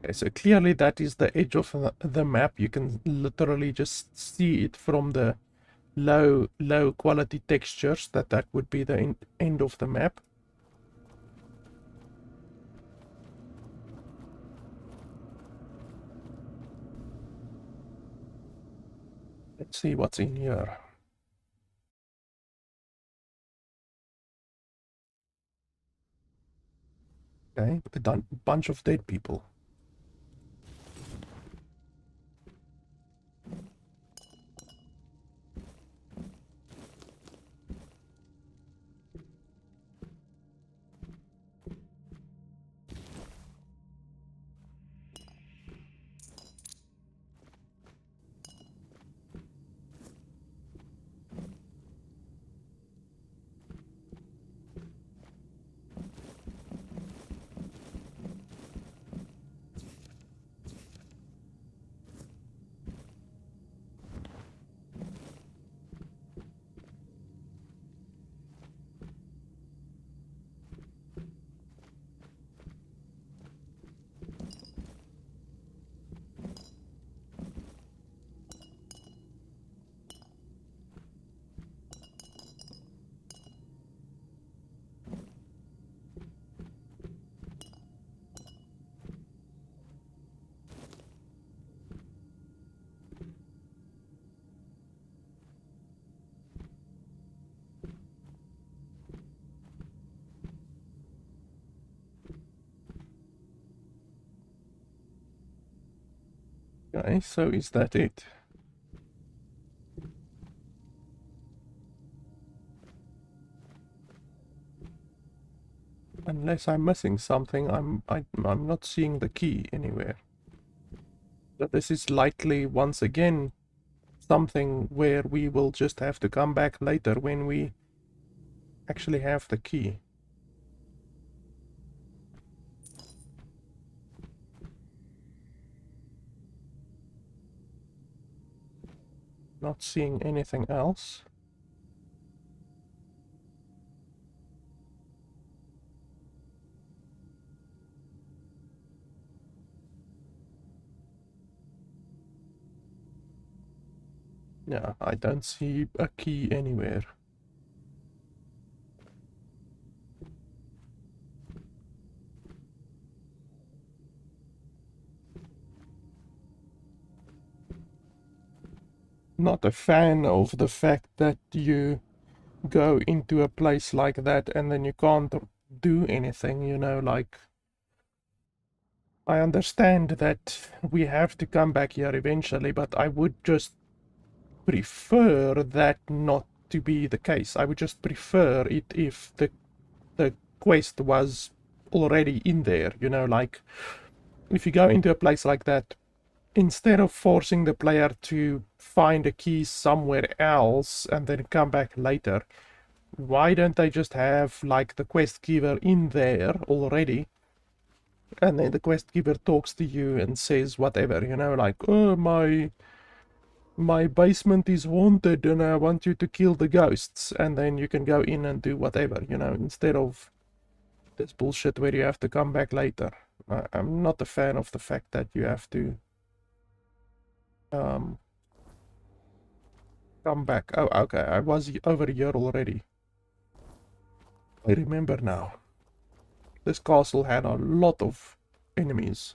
Okay, so clearly that is the edge of the map. You can literally just see it from the low quality textures that would be the end of the map. Let's see what's in here. Okay, a bunch of dead people. Okay, so is that it? Unless I'm missing something, I'm not seeing the key anywhere. But this is likely once again something where we will just have to come back later when we actually have the key. Not seeing anything else. Yeah, I don't see a key anywhere. Not a fan of the fact that you go into a place like that and then you can't do anything, you know, like... I understand that we have to come back here eventually, but I would just prefer that not to be the case. I would just prefer it if the quest was already in there, you know, like if you go into a place like that, instead of forcing the player to find a key somewhere else and then come back later, why don't they just have like the quest giver in there already, and then the quest giver talks to you and says whatever, you know, like, oh, my basement is haunted and I want you to kill the ghosts, and then you can go in and do whatever, you know, instead of this bullshit where you have to come back later. I'm not a fan of the fact that you have to come back. Oh, okay, I was over here already. I remember now. This castle had a lot of enemies.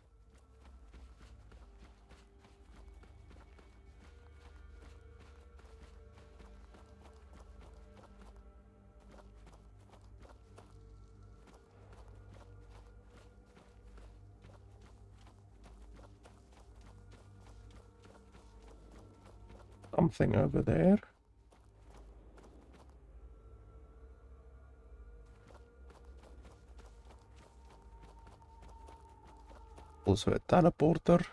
something over there. Also a teleporter.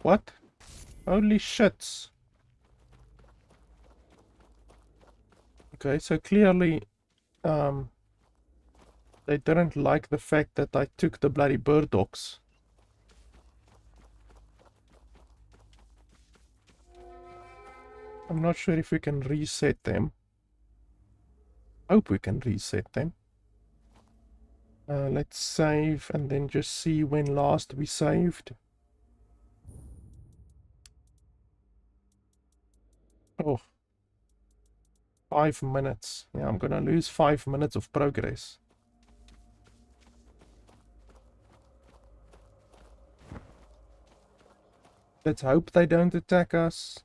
What? Holy shits. Okay, so clearly they didn't like the fact that I took the bloody bird dogs. I'm not sure if we can reset them. Hope we can reset them. Let's save and then just see when last we saved. Oh, 5 minutes. Yeah, I'm gonna lose 5 minutes of progress. Let's hope they don't attack us.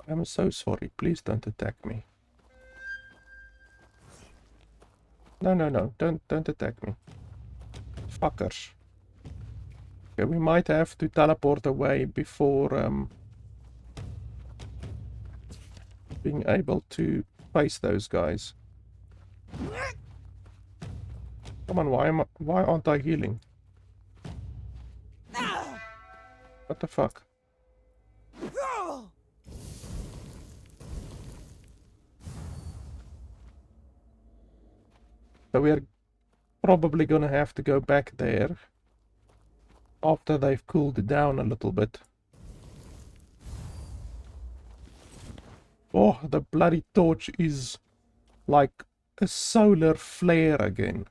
I'm so sorry. Please don't attack me. No, no, no. Don't attack me. Fuckers. Okay, we might have to teleport away before being able to face those guys. Come on, why aren't I healing? What the fuck? So we are probably gonna have to go back there after they've cooled down a little bit. Oh, the bloody torch is like a solar flare again.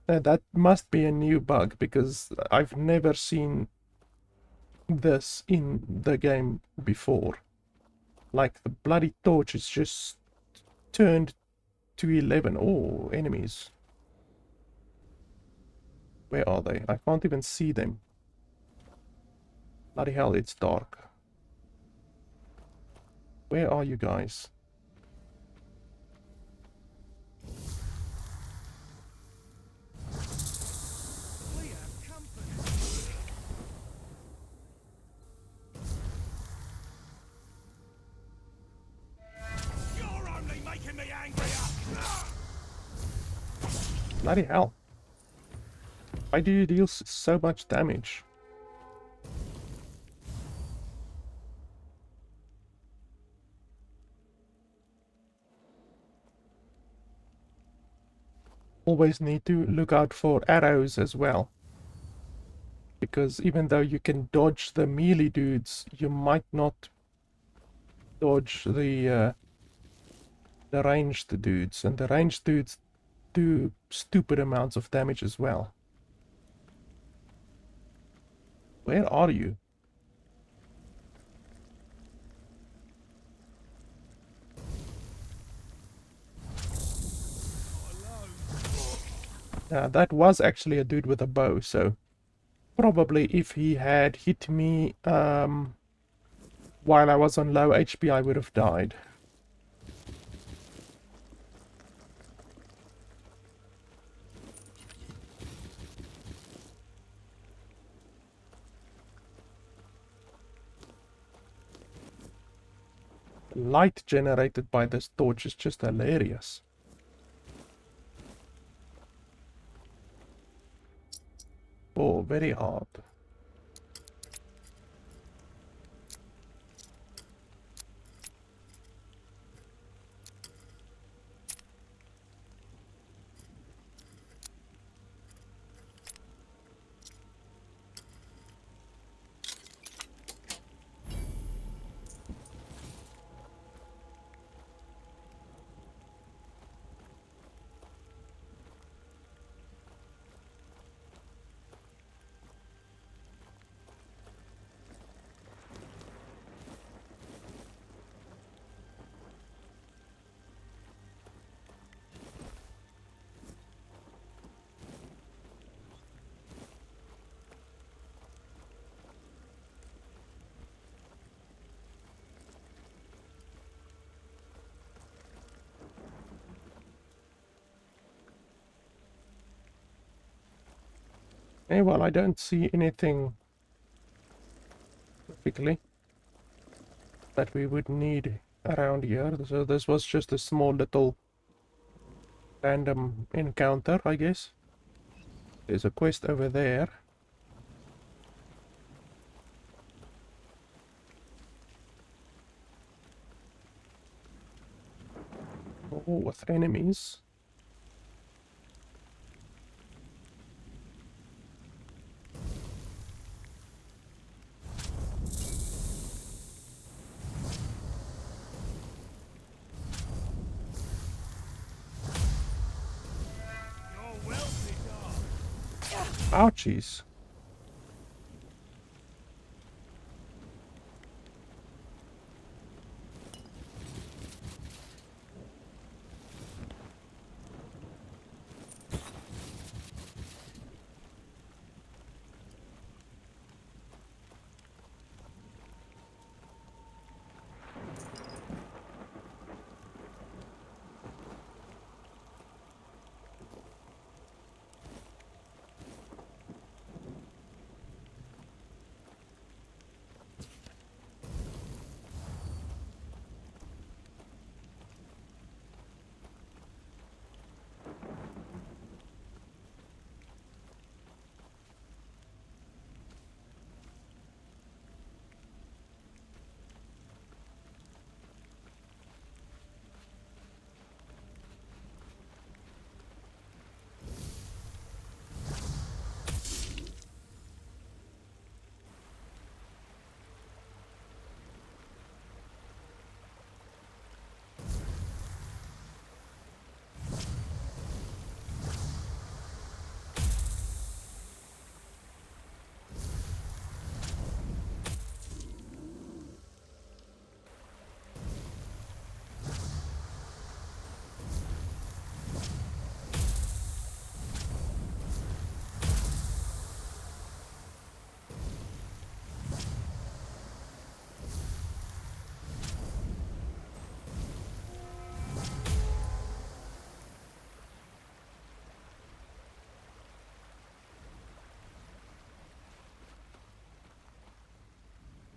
That must be a new bug because I've never seen this in the game before. Like the bloody torch is just turned to 11. Oh, enemies. Where are they? I can't even see them. Bloody hell, it's dark. Where are you guys? You're only making me angrier. Bloody hell. Why do you deal so much damage? Always need to look out for arrows as well. Because even though you can dodge the melee dudes, you might not dodge the ranged dudes. And the ranged dudes do stupid amounts of damage as well. Where are you? That was actually a dude with a bow, so probably if he had hit me while I was on low HP, I would have died. The light generated by this torch is just hilarious. Oh, very hard. Well, I don't see anything typically that we would need around here. So this was just a small little random encounter, I guess. There's a quest over there. Oh, with enemies. You're wealthy, dog. Ouchies.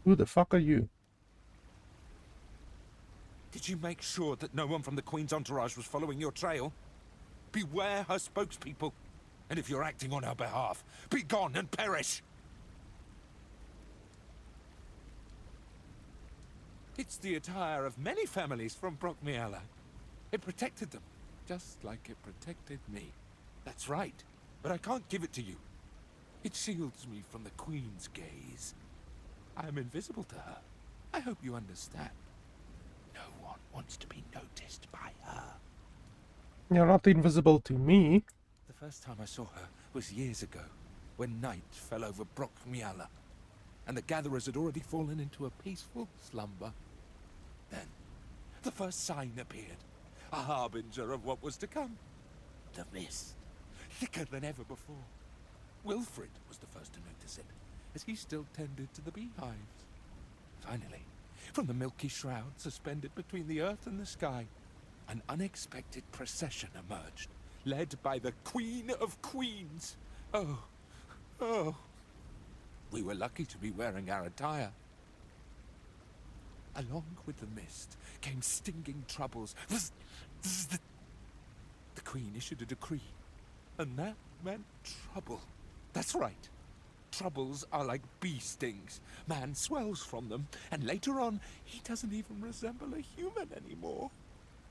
Who the fuck are you? Did you make sure that no one from the Queen's entourage was following your trail? Beware her spokespeople. And if you're acting on her behalf, be gone and perish! It's the attire of many families from Brockmiela. It protected them, just like it protected me. That's right, but I can't give it to you. It shields me from the Queen's gaze. I am invisible to her. I hope you understand. No one wants to be noticed by her. You're not invisible to me. The first time I saw her was years ago, when night fell over Brockmiela, and the gatherers had already fallen into a peaceful slumber. Then, the first sign appeared, a harbinger of what was to come. The mist, thicker than ever before. Wilfred was the first to notice it, as he still tended to the beehives. Finally, from the milky shroud suspended between the earth and the sky, an unexpected procession emerged, led by the Queen of Queens. Oh. We were lucky to be wearing our attire. Along with the mist came stinging troubles. The Queen issued a decree, and that meant trouble. That's right. Troubles are like bee stings. Man swells from them, and later on, he doesn't even resemble a human anymore.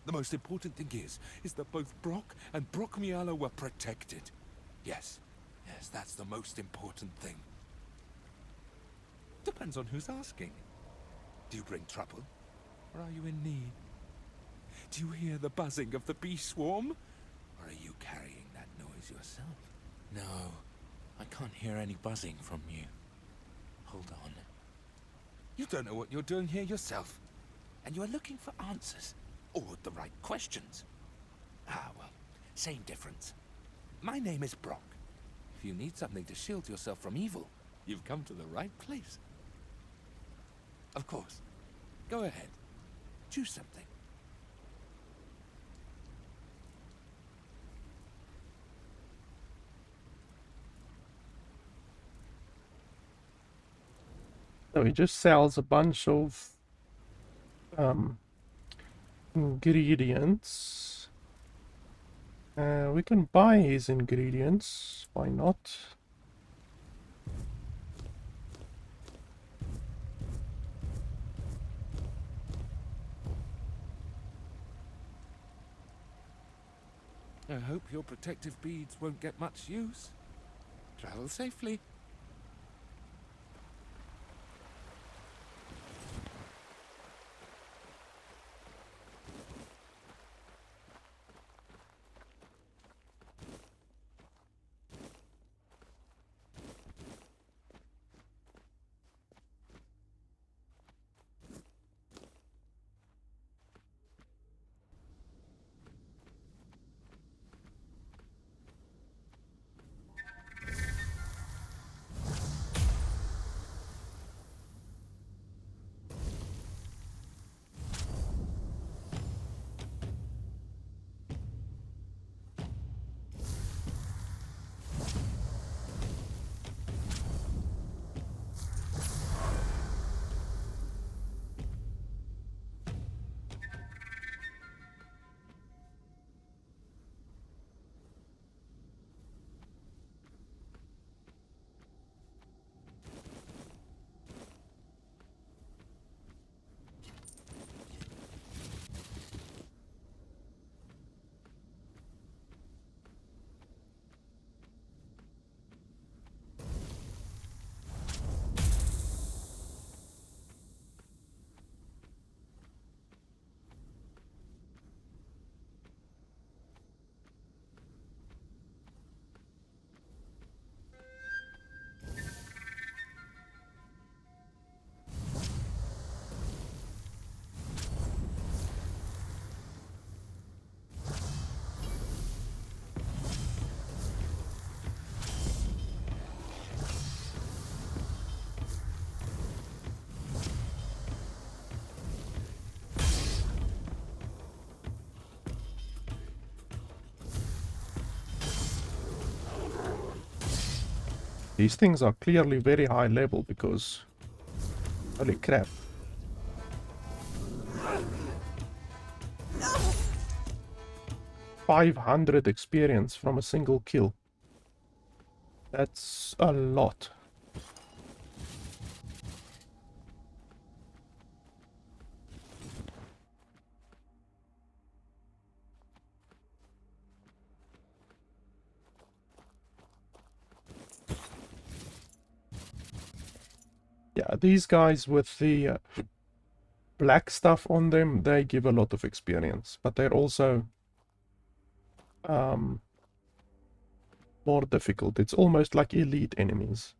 The most important thing is that both Brock and Brockmiela were protected. Yes, that's the most important thing. Depends on who's asking. Do you bring trouble, or are you in need? Do you hear the buzzing of the bee swarm, or are you carrying that noise yourself? No, I can't hear any buzzing from you. Hold on. You don't know what you're doing here yourself, and you're looking for answers, or the right questions. Well, same difference. My name is Brock. If you need something to shield yourself from evil, you've come to the right place. Of course. Go ahead. Choose something. So he just sells a bunch of ingredients. We can buy his ingredients. Why not? I hope your protective beads won't get much use. Travel safely. These things are clearly very high level because... Holy crap. No! 500 experience from a single kill. That's a lot. Yeah, these guys with the black stuff on them, they give a lot of experience, but they're also more difficult. It's almost like elite enemies.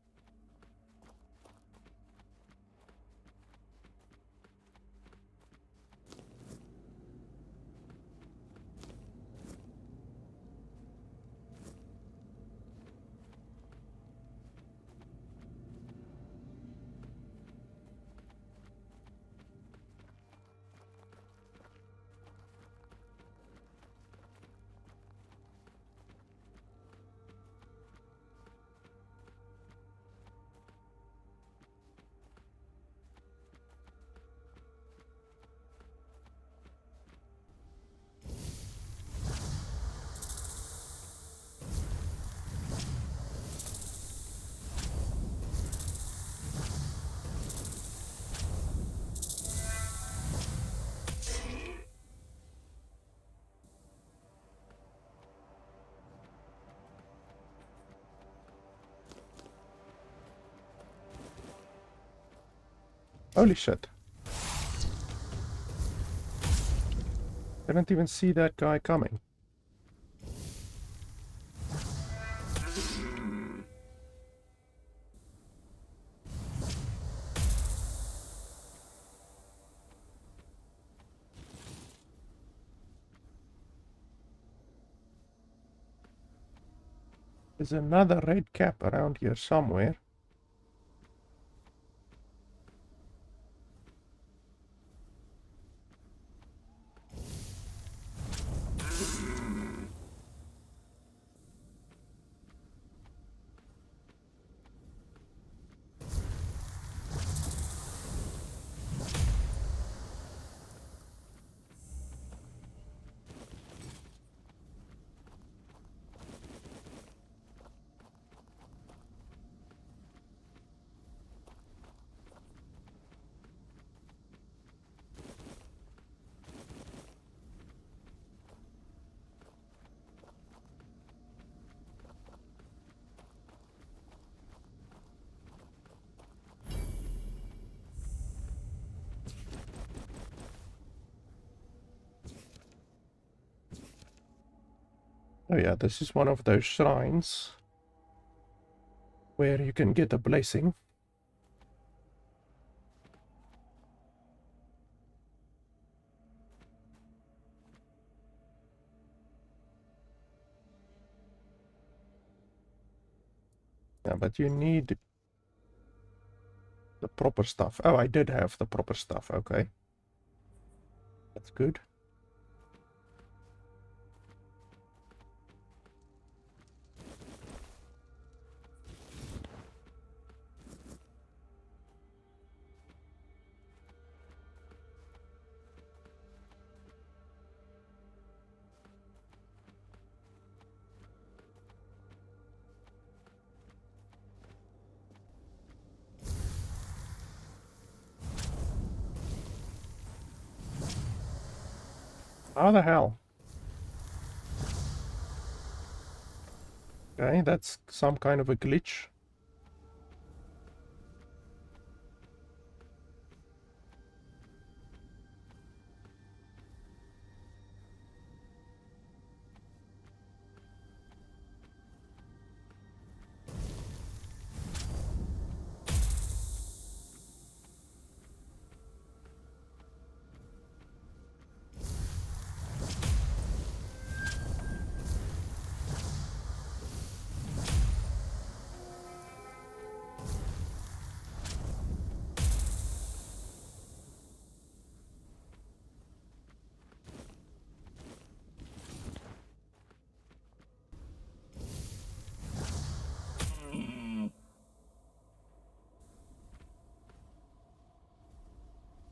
Holy shit. Didn't even see that guy coming. There's another red cap around here somewhere. Oh yeah, this is one of those shrines where you can get a blessing. Yeah, but you need the proper stuff. Oh, I did have the proper stuff. Okay. That's good. How the hell? Okay, that's some kind of a glitch.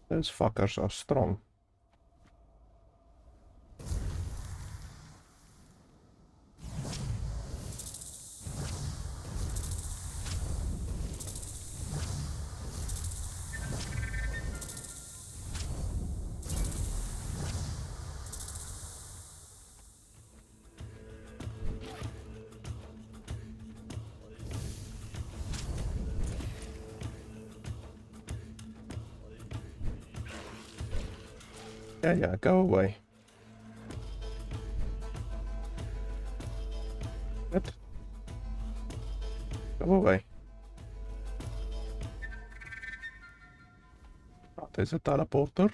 Those fuckers are strong. Yeah, yeah, go away. What? Go away. Oh, there's a teleporter.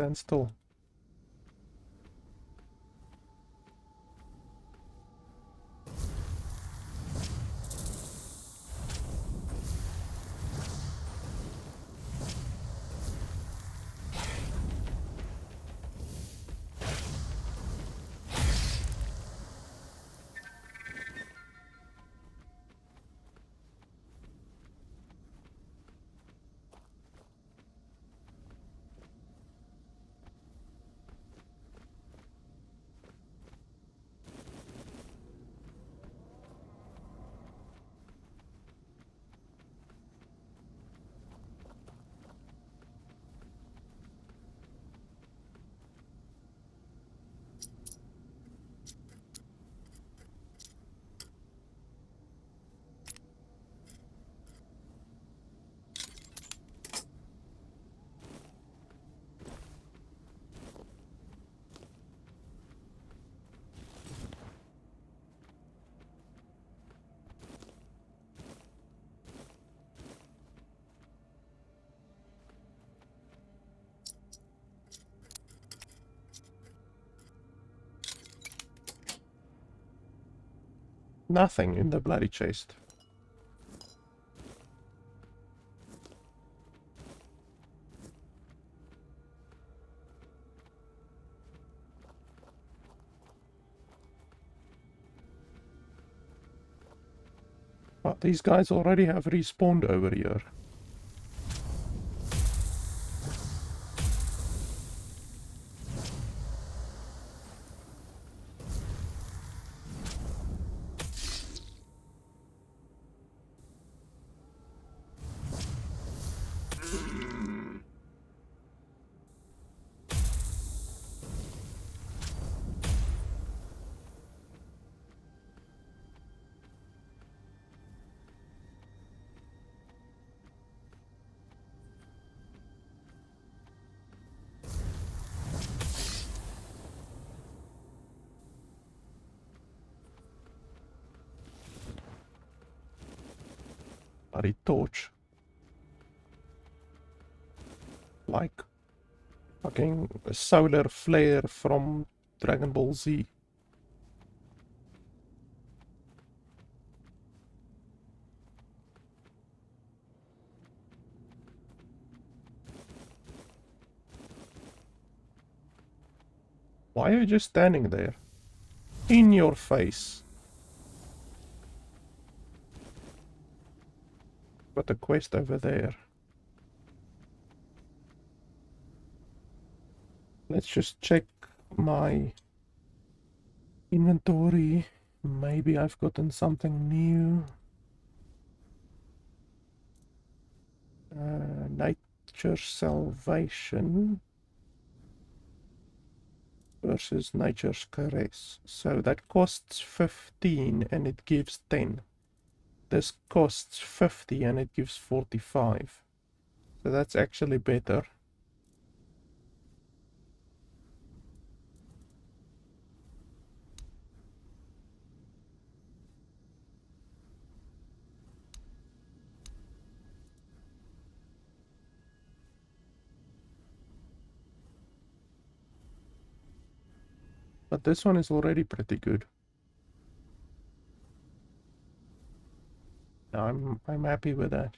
Stand still. Nothing in the bloody chest. But these guys already have respawned over here. Bloody torch. Like fucking a solar flare from Dragon Ball Z. Why are you just standing there? In your face. Got a quest over there. Let's just check my inventory. Maybe I've gotten something new. Nature Salvation versus Nature's Caress. So that costs 15 and it gives 10. This costs 50 and it gives 45. So that's actually better. But this one is already pretty good. I'm happy with that.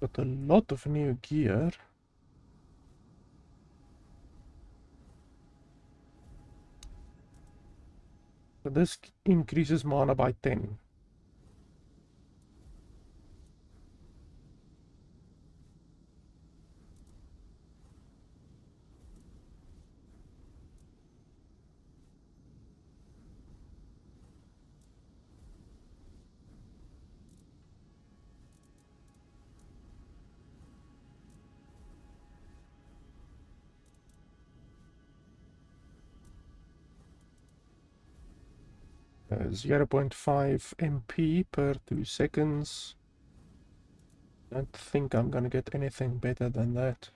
Got a lot of new gear. So this increases mana by 10. Uh, 0.5 MP per 2 seconds. Don't think I'm gonna get anything better than that.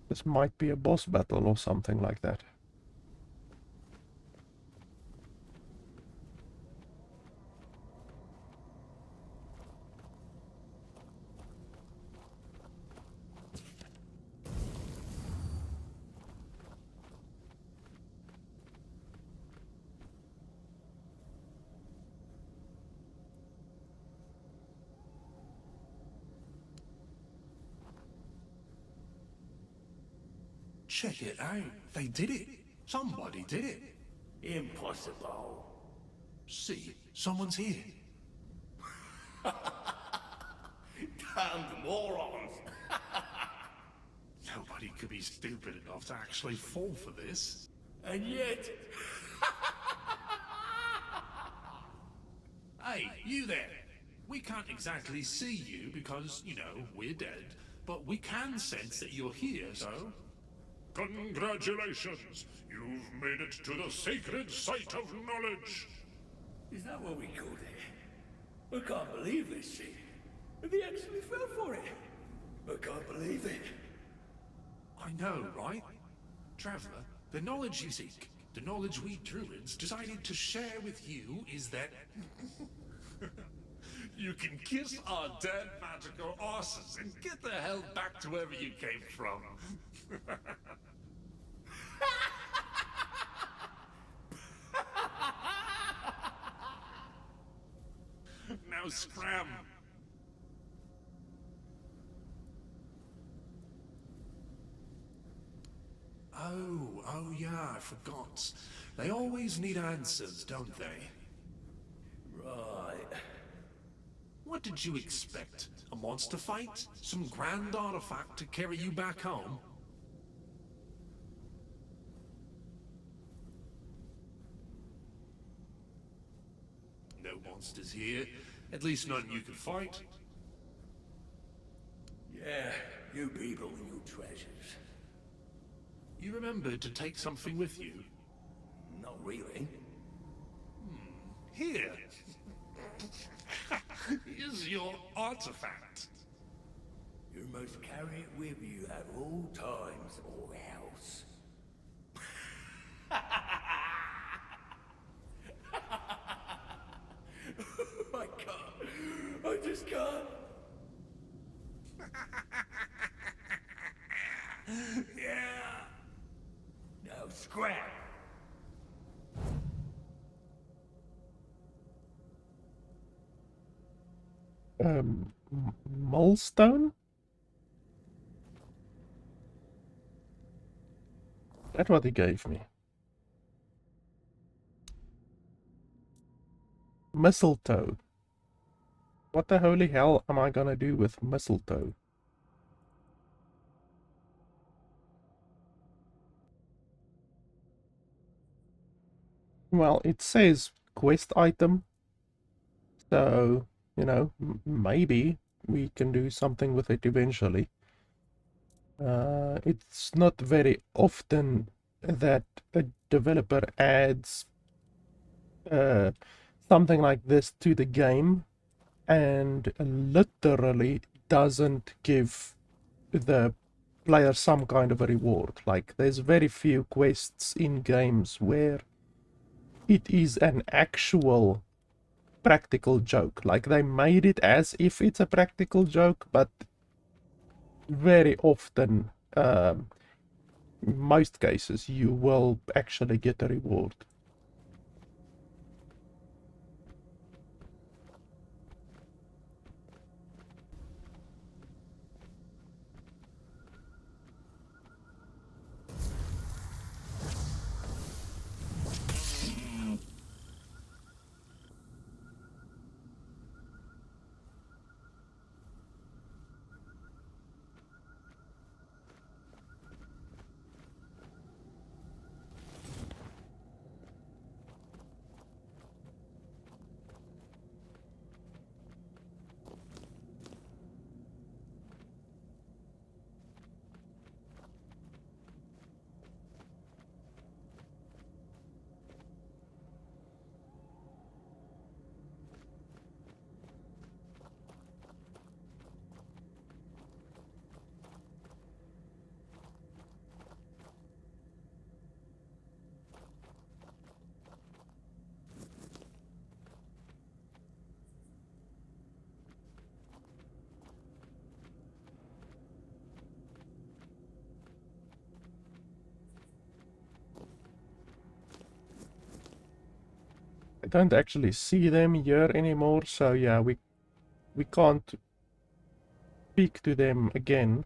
This might be a boss battle or something like that. Check it out. They did it. Somebody did it. Impossible. See, someone's here. Damned morons. Nobody could be stupid enough to actually fall for this. And yet... Hey, you there. We can't exactly see you because, you know, we're dead. But we can sense that you're here, so... Congratulations! You've made it to the sacred site of knowledge! Is that what we called it? I can't believe this shit. They actually fell for it. I can't believe it. I know, right? Traveler, the knowledge you seek, the knowledge we druids decided to share with you is that... You can kiss our dead magical asses and get the hell back to wherever you came from. Now scram! Oh yeah, I forgot. They always need answers, don't they? Right. What did you expect? A monster fight? Some grand artifact to carry you back home? No monsters here. At least none you could fight. Yeah, you people and your treasures. You remembered to take something with you? Not really. Here. Is your artifact. You must carry it with you at all times or else. I can't. I just can't. Yeah. Now scrap. Molestone? That's what he gave me. Mistletoe. What the holy hell am I gonna do with mistletoe? Well, it says quest item. So, you know, maybe we can do something with it eventually. It's not very often that a developer adds something like this to the game and literally doesn't give the player some kind of a reward. Like, there's very few quests in games where it is an actual practical joke. Like, they made it as if it's a practical joke, but very often, most cases, you will actually get a reward. I don't actually see them here anymore, so yeah, we can't speak to them again.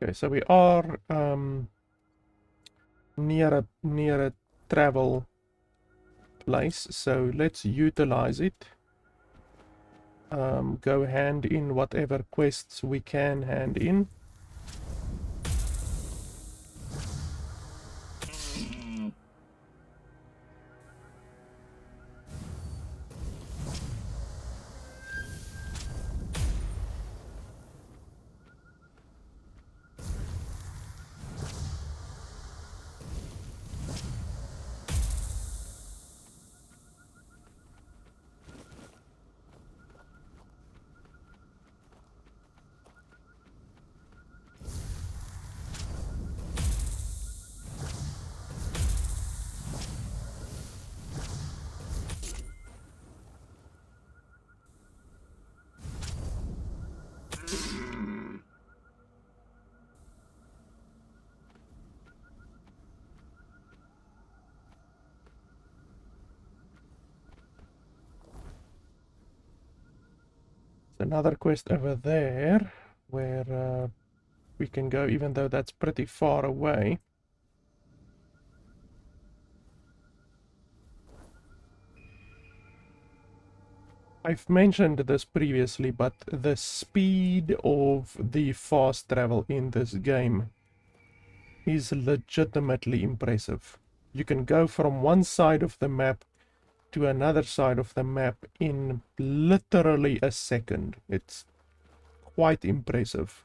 Okay, so we are near a travel place, so let's utilize it. Go hand in whatever quests we can hand in. Another quest over there where we can go, even though that's pretty far away. I've mentioned this previously, but the speed of the fast travel in this game is legitimately impressive. You can go from one side of the map to another side of the map in literally a second. It's quite impressive.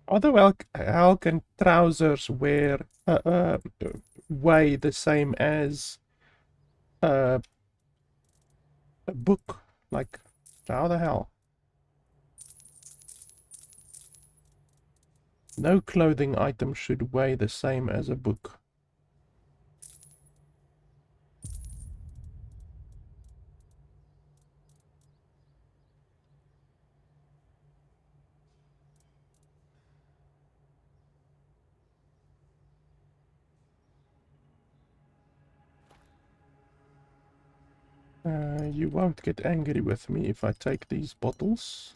How can trousers weigh the same as uh, a book? Like, how the hell? No clothing item should weigh the same as a book. You won't get angry with me if I take these bottles.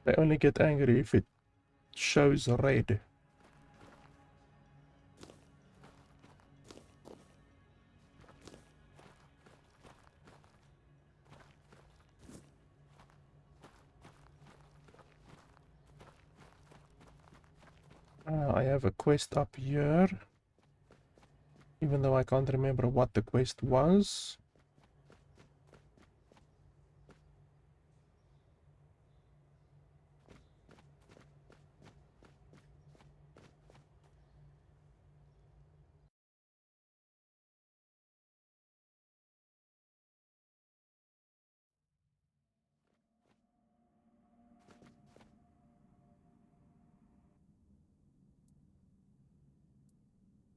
They only get angry if it shows red. I have a quest up here. Even though I can't remember what the quest was.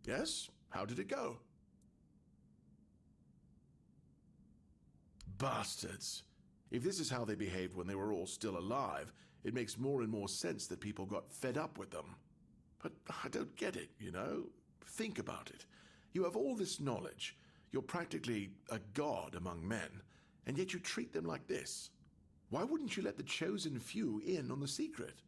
Yes? How did it go? Bastards. If this is how they behaved when they were all still alive, it makes more and more sense that people got fed up with them. But I don't get it, you know? Think about it. You have all this knowledge. You're practically a god among men, and yet you treat them like this. Why wouldn't you let the chosen few in on the secret?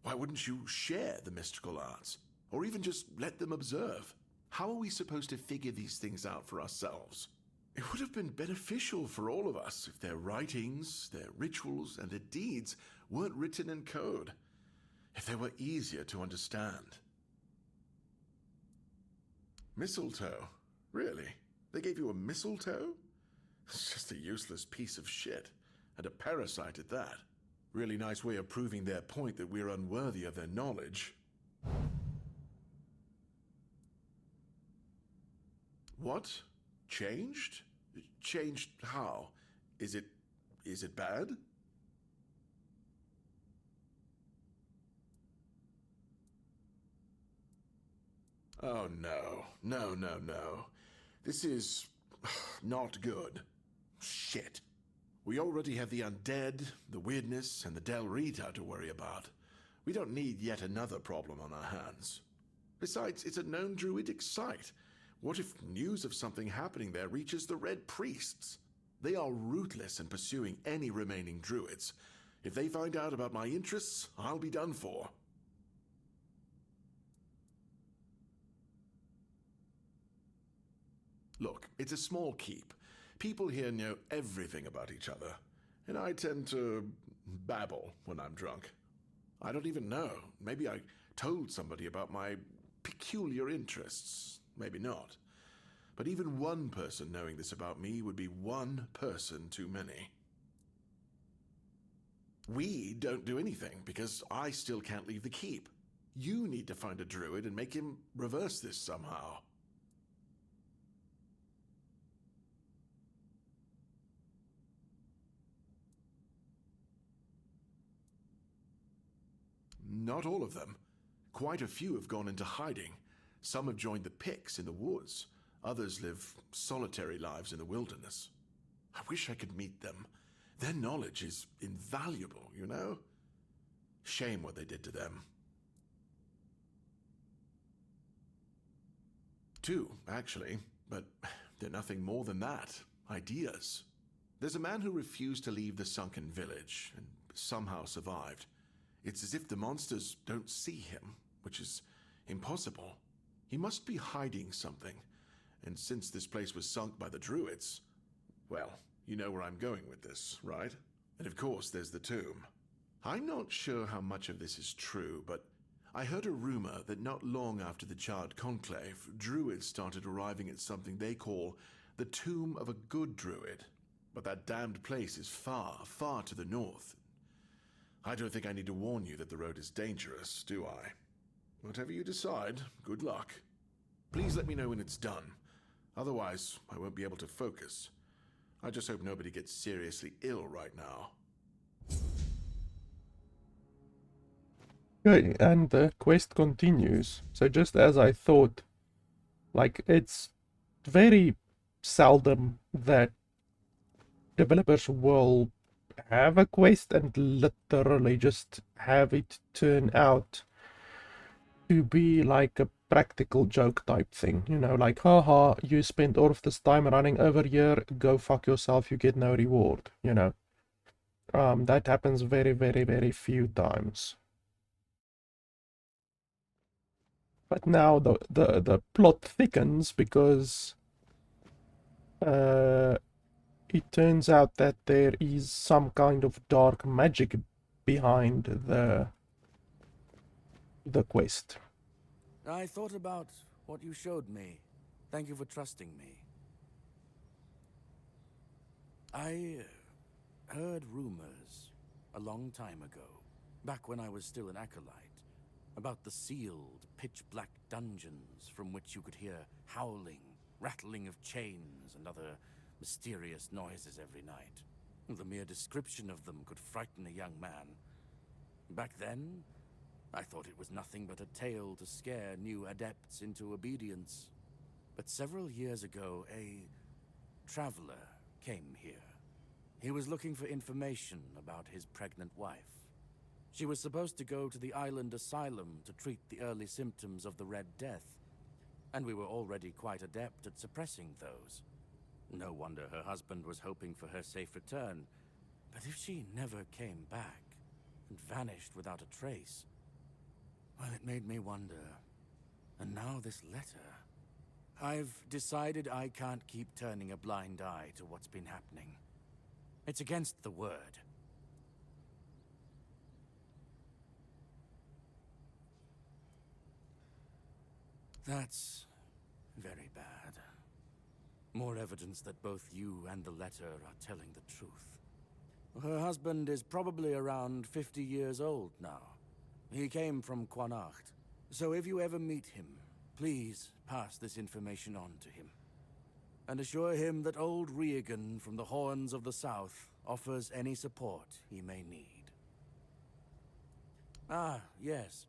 Why wouldn't you share the mystical arts? Or even just let them observe? How are we supposed to figure these things out for ourselves? It would have been beneficial for all of us if their writings, their rituals, and their deeds weren't written in code. If they were easier to understand. Mistletoe? Really? They gave you a mistletoe? It's just a useless piece of shit. And a parasite at that. Really nice way of proving their point that we're unworthy of their knowledge. What? Changed? Changed how? Is it bad? Oh no. No. This is not good. Shit. We already have the undead, the weirdness, and the Del Rita to worry about. We don't need yet another problem on our hands. Besides, it's a known druidic site. What if news of something happening there reaches the Red Priests? They are ruthless in pursuing any remaining druids. If they find out about my interests, I'll be done for. Look, it's a small keep. People here know everything about each other, and I tend to babble when I'm drunk. I don't even know. Maybe I told somebody about my peculiar interests. Maybe not. But even one person knowing this about me would be one person too many. We don't do anything because I still can't leave the keep. You need to find a druid and make him reverse this somehow. Not all of them. Quite a few have gone into hiding. Some have joined the Picts in the woods. Others live solitary lives in the wilderness. I wish I could meet them. Their knowledge is invaluable, you know? Shame what they did to them. 2, actually, but they're nothing more than that. Ideas. There's a man who refused to leave the sunken village and somehow survived. It's as if the monsters don't see him, which is impossible. He must be hiding something, and since this place was sunk by the druids, well, you know where I'm going with this, right? And of course, there's the tomb. I'm not sure how much of this is true, but I heard a rumor that not long after the Charred Conclave, druids started arriving at something they call the Tomb of a Good Druid. But that damned place is far, far to the north. I don't think I need to warn you that the road is dangerous, do I? Whatever you decide, good luck. Please let me know when it's done. Otherwise, I won't be able to focus. I just hope nobody gets seriously ill right now. Okay, and the quest continues. So just as I thought, like, it's very seldom that developers will have a quest and literally just have it turn out to be like a practical joke type thing, you know, like, haha, you spent all of this time running over here, go fuck yourself, you get no reward, you know. That happens very, very, very few times. But now the plot thickens because it turns out that there is some kind of dark magic behind the quest. I thought about what you showed me. Thank you for trusting me. I heard rumors a long time ago, back when I was still an acolyte, about the sealed, pitch-black dungeons from which you could hear howling, rattling of chains, and other mysterious noises every night. The mere description of them could frighten a young man. Back then, I thought it was nothing but a tale to scare new adepts into obedience. But several years ago, a traveler came here. He was looking for information about his pregnant wife. She was supposed to go to the island asylum to treat the early symptoms of the Red Death, and we were already quite adept at suppressing those. No wonder her husband was hoping for her safe return. But if she never came back and vanished without a trace, well, it made me wonder. And now this letter. I've decided I can't keep turning a blind eye to what's been happening. It's against the word. That's very bad. More evidence that both you and the letter are telling the truth. Her husband is probably around 50 years old now. He came from Quanacht. So if you ever meet him, please pass this information on to him. And assure him that old Regan from the Horns of the South offers any support he may need. Ah, yes.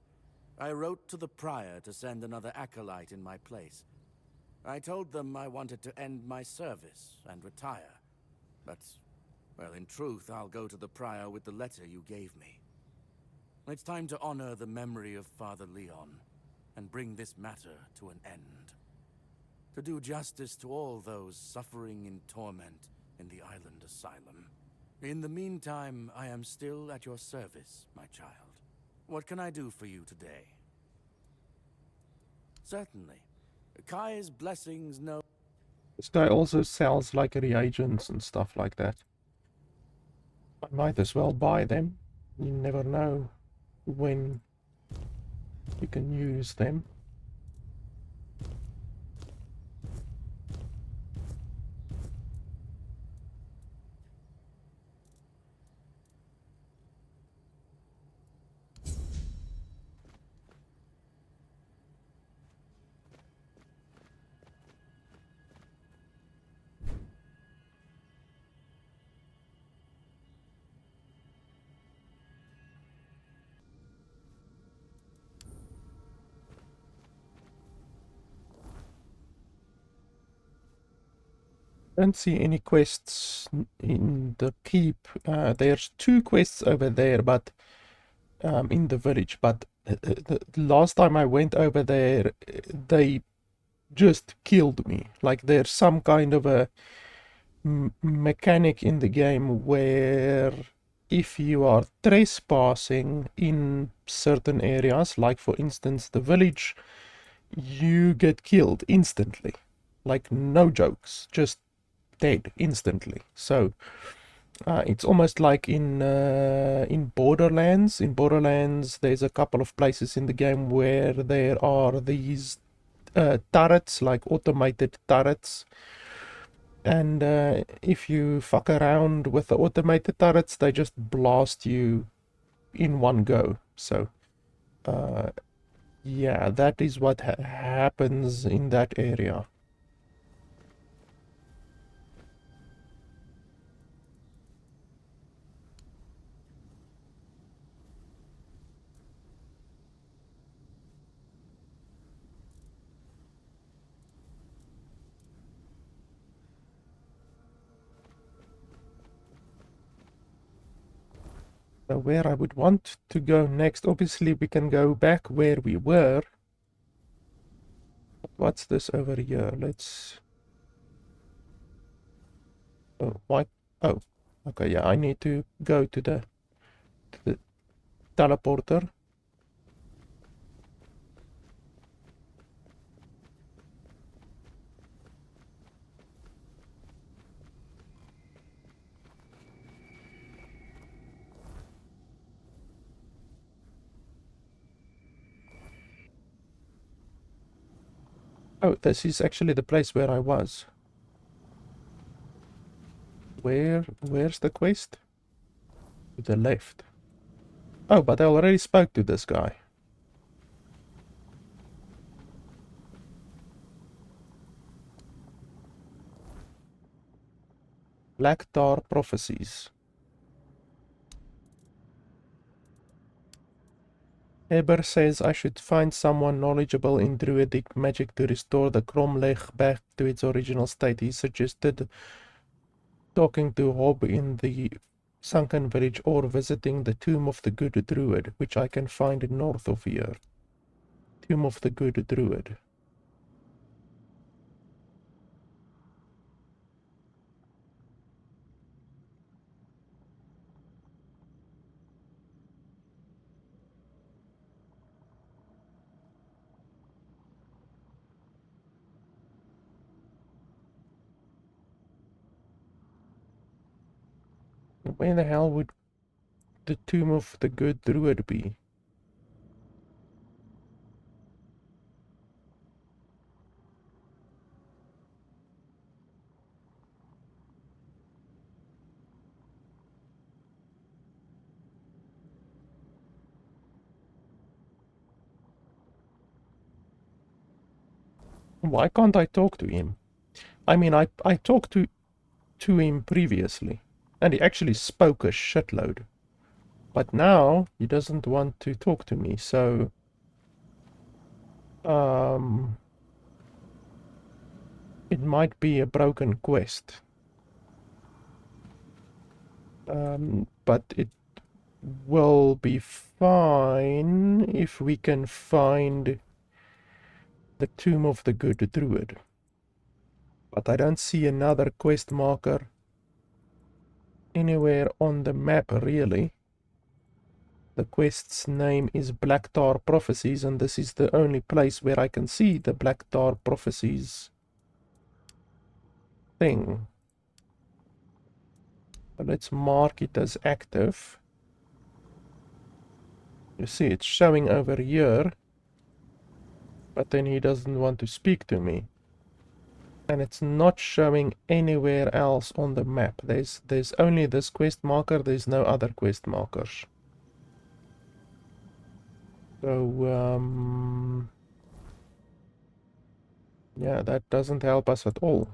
I wrote to the Prior to send another acolyte in my place. I told them I wanted to end my service and retire. But, well, in truth, I'll go to the Prior with the letter you gave me. It's time to honor the memory of Father Leon and bring this matter to an end. To do justice to all those suffering in torment in the island asylum. In the meantime, I am still at your service, my child. What can I do for you today? Certainly. Kai's blessings know... This guy also sells like reagents and stuff like that. I might as well buy them. You never know when you can use them. Don't see any quests in the keep. There's 2 quests over there, but in the village. But the last time I went over there, they just killed me. Like there's some kind of a mechanic in the game where if you are trespassing in certain areas, like for instance the village, you get killed instantly. Like no jokes, just dead instantly. So It's almost like in Borderlands. In Borderlands, there's a couple of places in the game where there are these turrets, like automated turrets. And if you fuck around with the automated turrets, they just blast you in one go. So, yeah, that is what happens in that area. So where I would want to go next, obviously we can go back where we were. What's this over here? Let's... Oh, why? Oh, okay, yeah, I need to go to the teleporter. Oh, this is actually the place where I was. Where's the quest? To the left. Oh, but I already spoke to this guy. Black Tar Prophecies. Eber says I should find someone knowledgeable in druidic magic to restore the Cromlech back to its original state. He suggested talking to Hob in the sunken village or visiting the Tomb of the Good Druid, which I can find north of here. Tomb of the Good Druid. Where the hell would the Tomb of the Good Druid be? Why can't I talk to him? I mean, I talked to him previously, and he actually spoke a shitload. But now he doesn't want to talk to me, so it might be a broken quest. But it will be fine if we can find the Tomb of the Good Druid. But I don't see another quest marker anywhere on the map, really. The quest's name is Black Tar Prophecies, and this is the only place where I can see the Black Tar Prophecies thing. But let's mark it as active. You see, it's showing over here, but then he doesn't want to speak to me. And it's not showing anywhere else on the map. There's only this quest marker, there's no other quest markers. So, yeah, that doesn't help us at all.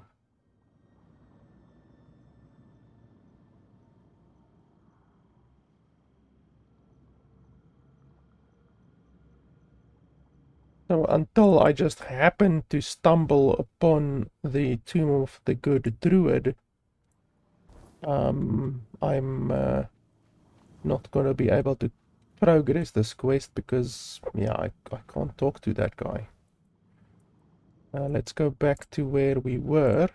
So until I just happened to stumble upon the Tomb of the Good Druid, I'm not gonna be able to progress this quest because, yeah, I can't talk to that guy. Let's go back to where we were.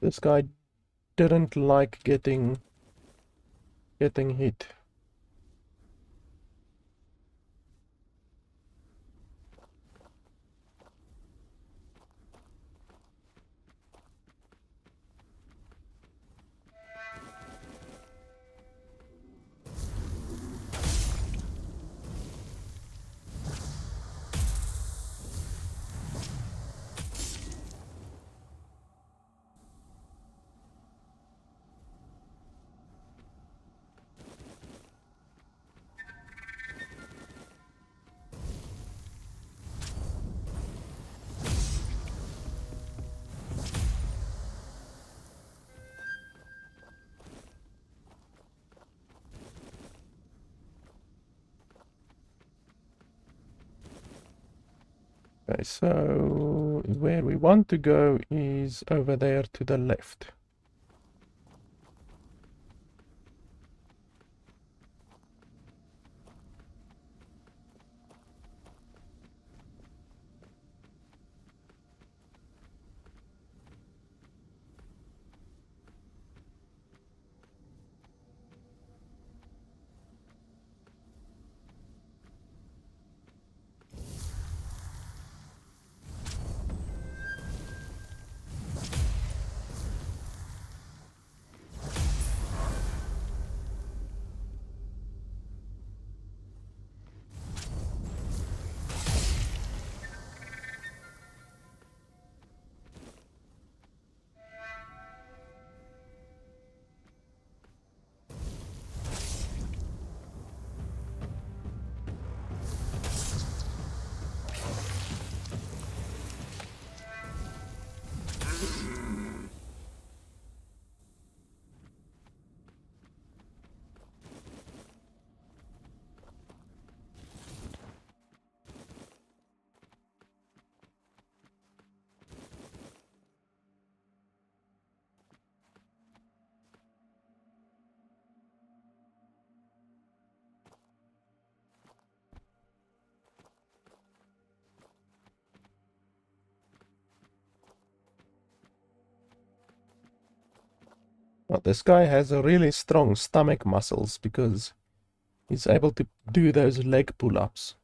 This guy didn't like getting hit. Okay, so where we want to go is over there to the left. Well, this guy has a really strong stomach muscles because he's able to do those leg pull-ups.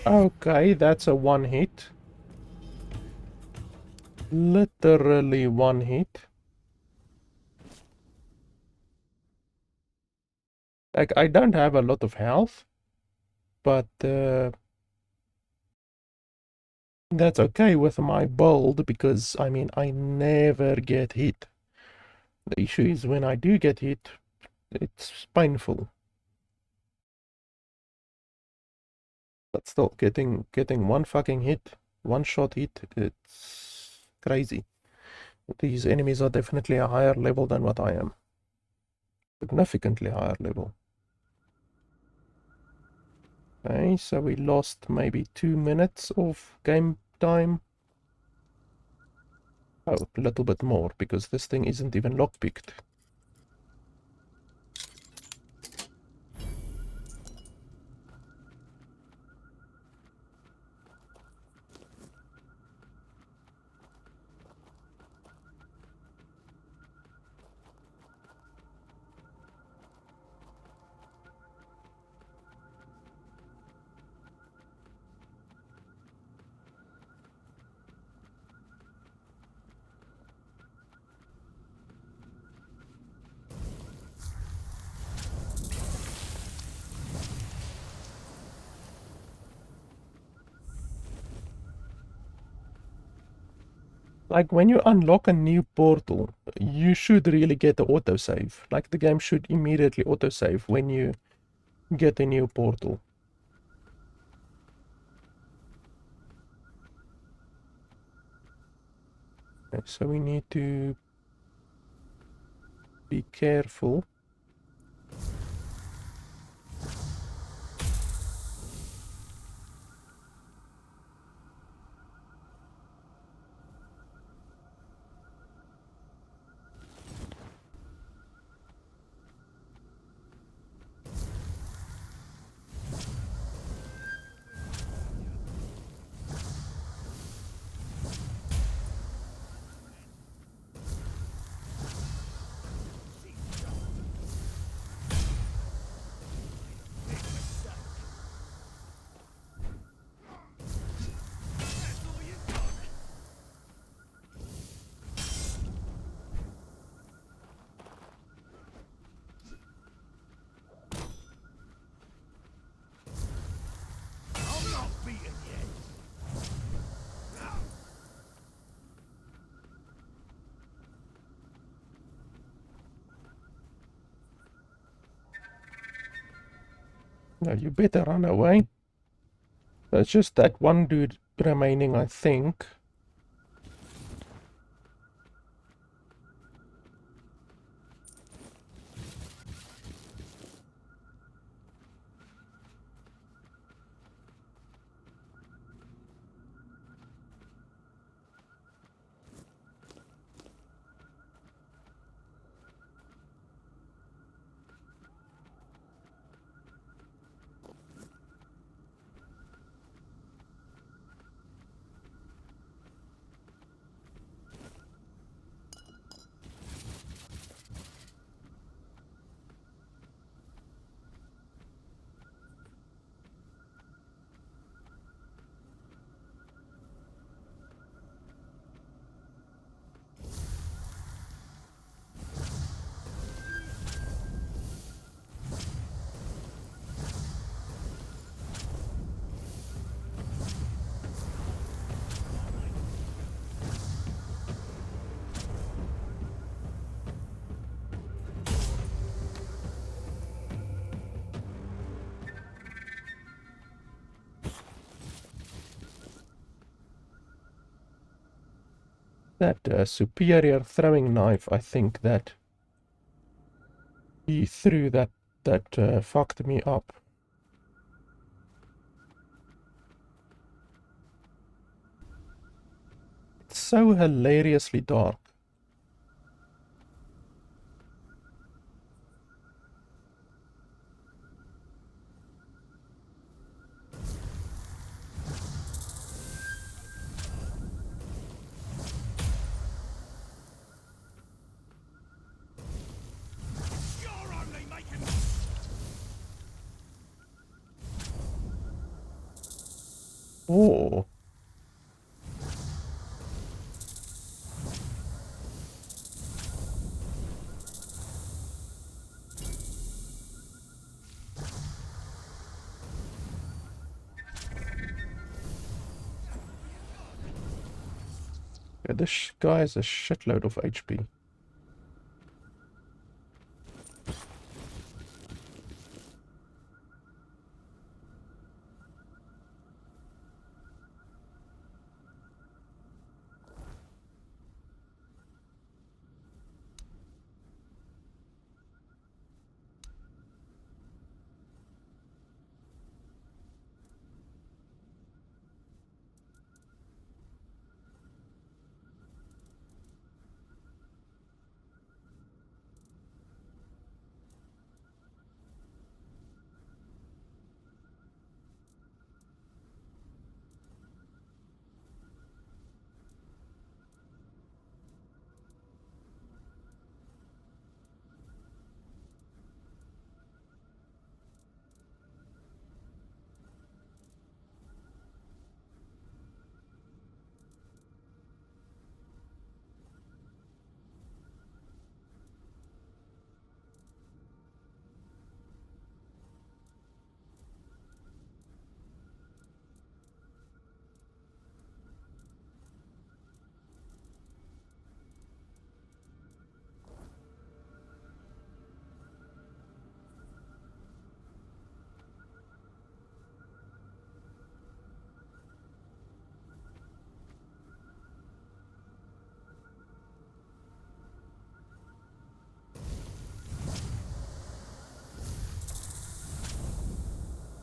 Okay, that's a one hit. Literally one hit. Like, I don't have a lot of health, but that's okay with my build because, I mean, I never get hit. The issue is when I do get hit, it's painful. But still, getting one fucking hit, one shot hit, it's crazy. These enemies are definitely a higher level than what I am. Significantly higher level. Okay, so we lost maybe 2 minutes of game time. Oh, a little bit more, because this thing isn't even lockpicked. Like, when you unlock a new portal, you should really get the autosave. Like, the game should immediately autosave when you get a new portal. Okay, so we need to be careful. No, you better run away. There's just that one dude remaining, I think. That superior throwing knife, I think that he threw that fucked me up. It's so hilariously dark. Oh. Yeah, this guy has a shitload of HP.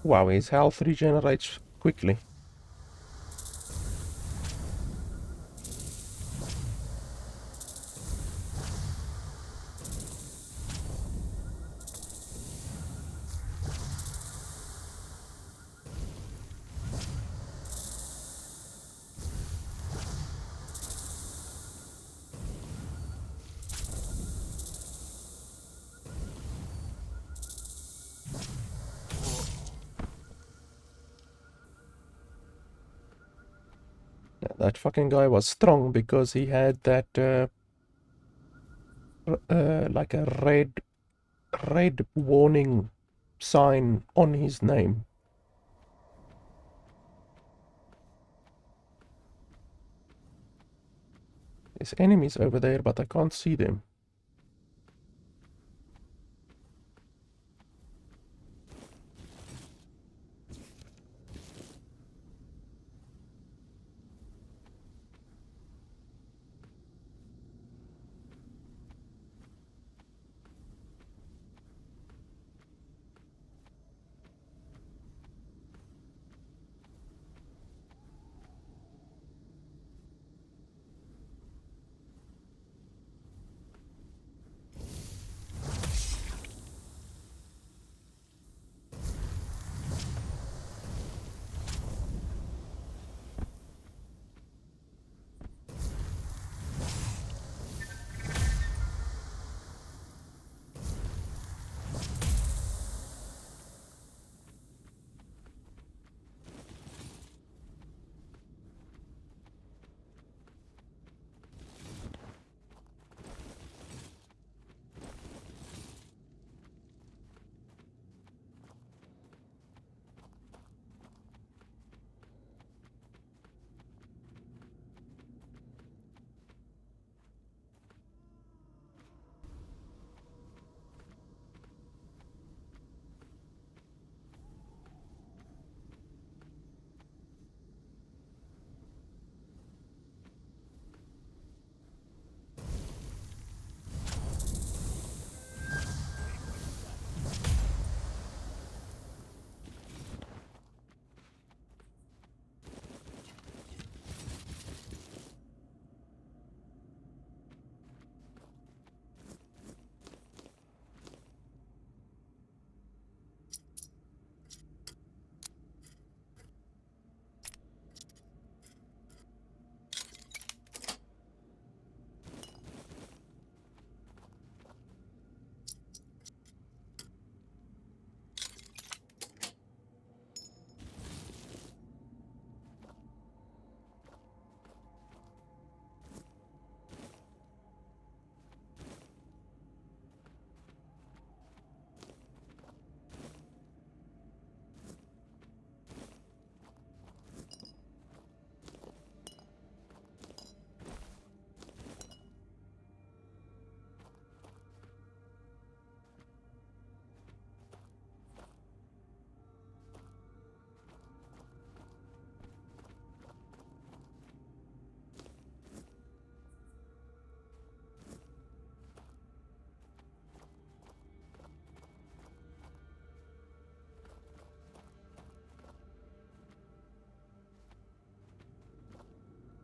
Wow, his health regenerates quickly. Yeah, that fucking guy was strong because he had that like a red warning sign on his name. There's enemies over there, but I can't see them.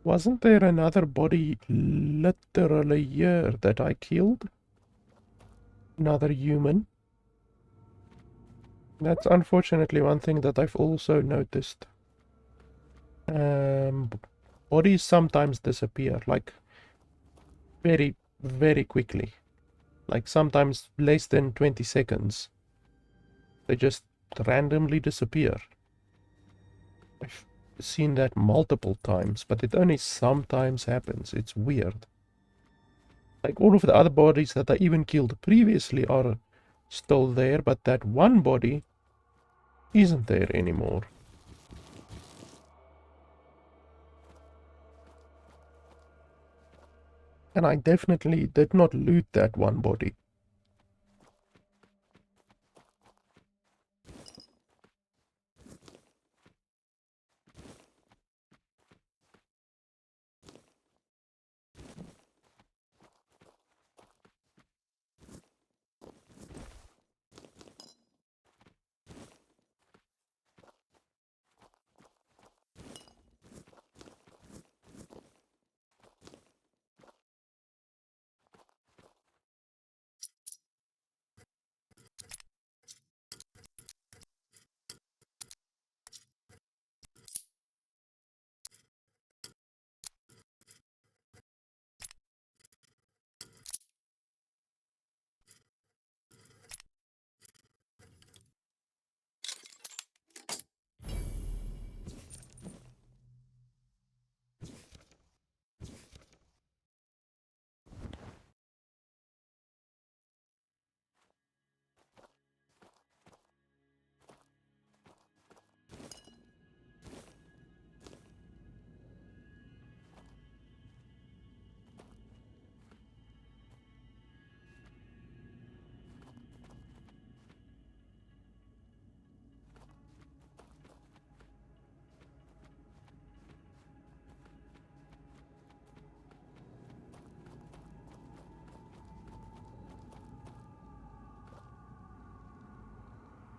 Wasn't there another body literally here that I killed? Another human? That's unfortunately one thing that I've also noticed. Bodies sometimes disappear, like very, very quickly. Like sometimes less than 20 seconds. They just randomly disappear. I've seen that multiple times, but it only sometimes happens. It's weird. Like all of the other bodies that I even killed previously are still there, but that one body isn't there anymore. And I definitely did not loot that one body.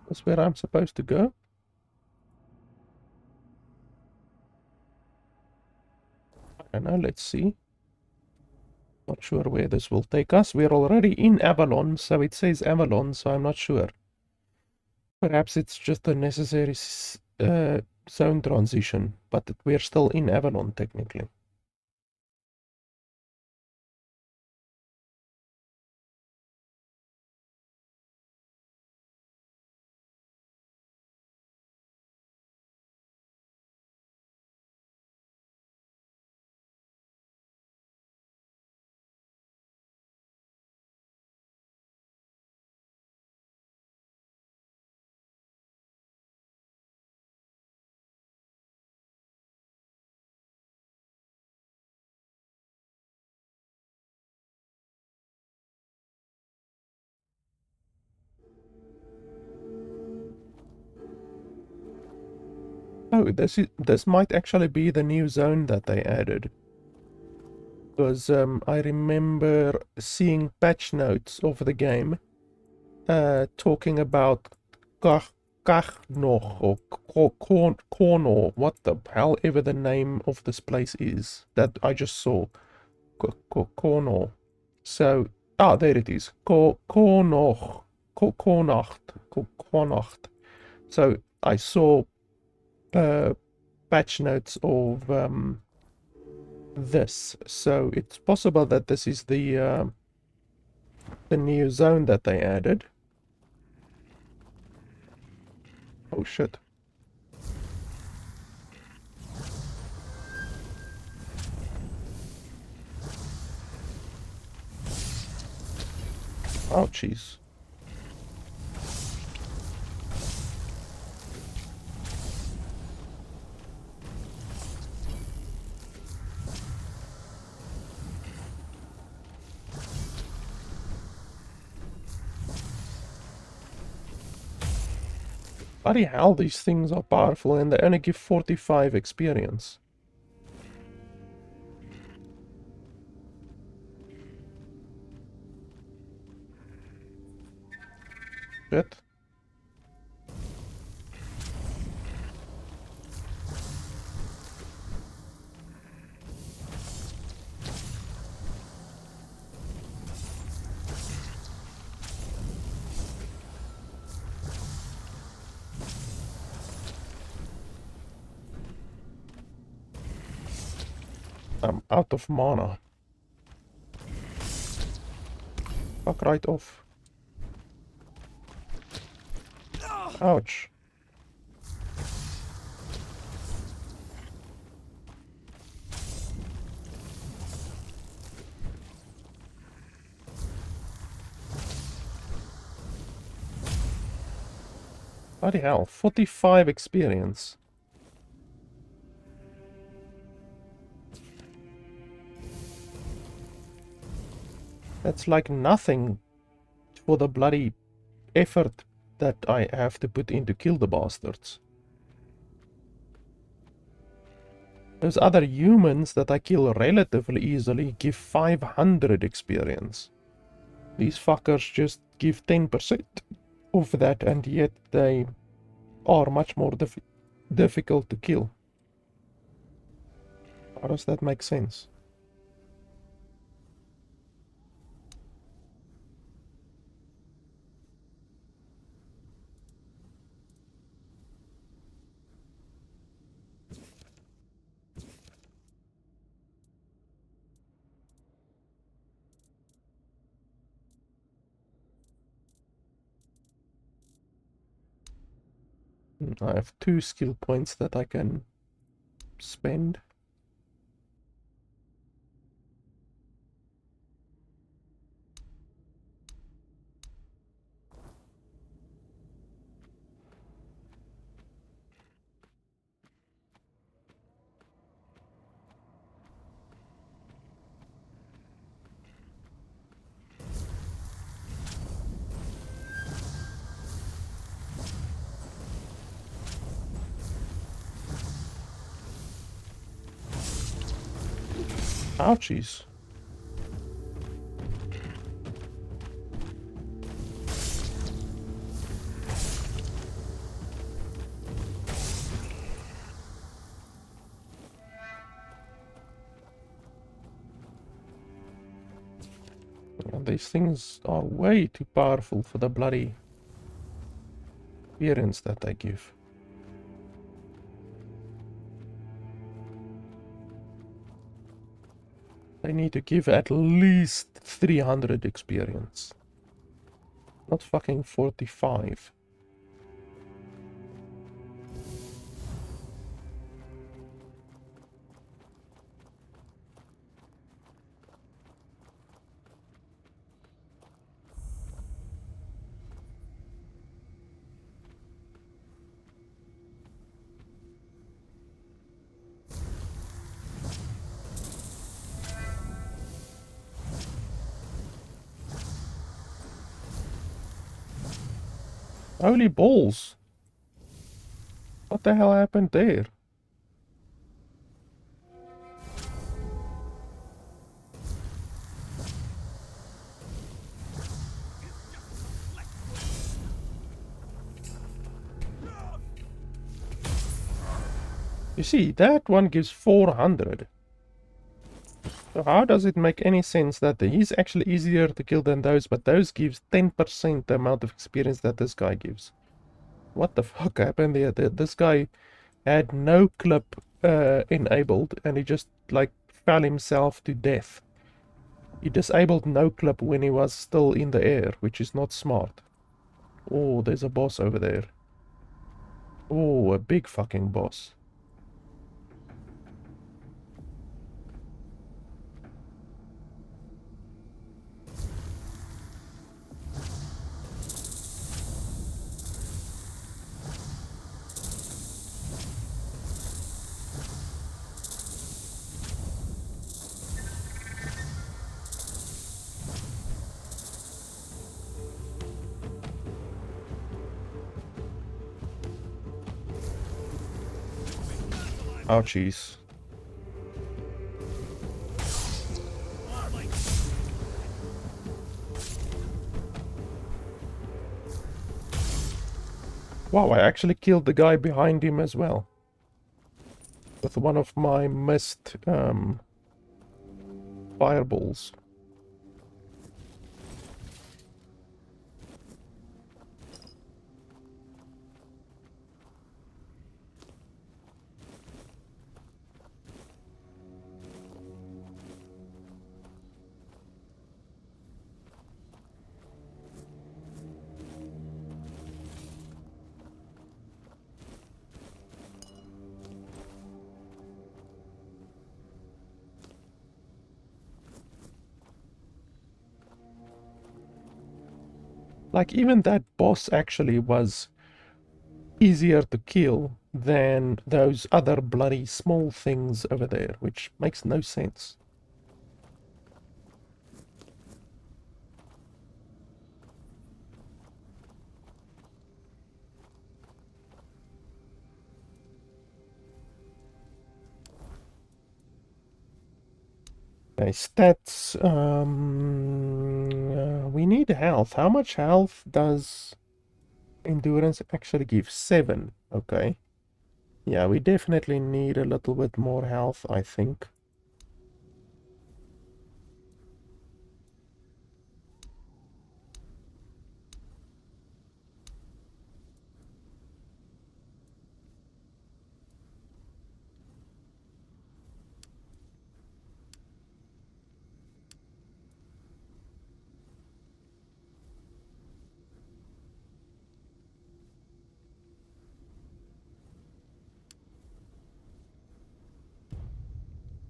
That's where I'm supposed to go. I don't know, let's see. Not sure where this will take us. We're already in Avalon, so it says Avalon, so I'm not sure. Perhaps it's just a necessary zone transition, but we're still in Avalon technically. Oh, this might actually be the new zone that they added. Because I remember seeing patch notes of the game talking about Kachnoch or Kornor, what the hell ever the name of this place is that I just saw. Kornor. So, there it is. Kornoch. Kornacht. So I saw patch notes of this. So it's possible that this is the new zone that they added. Oh shit. Oh jeez. Bloody hell, these things are powerful and they only give 45 experience. Shit. I'm out of mana. Fuck right off. Ouch. Bloody hell, 45 experience. That's like nothing for the bloody effort that I have to put in to kill the bastards. Those other humans that I kill relatively easily give 500 experience. These fuckers just give 10% of that, and yet they are much more difficult to kill. How does that make sense? I have 2 skill points that I can spend. Ouchies. And these things are way too powerful for the bloody appearance that they give. They need to give at least 300 experience. Not fucking 45. Holy balls! What the hell happened there? You see, that one gives 400. So how does it make any sense that he's actually easier to kill than those, but those gives 10% the amount of experience that this guy gives? What the fuck happened there? This guy had no clip enabled, and he just like fell himself to death. He disabled no clip when he was still in the air, which is not smart. Oh, there's a boss over there. Oh, a big fucking boss. Ouchies. Wow, I actually killed the guy behind him as well. With one of my missed fireballs. Like, even that boss actually was easier to kill than those other bloody small things over there, which makes no sense. Okay, stats. We need health. How much health does endurance actually give? 7. Okay. Yeah, we definitely need a little bit more health, I think.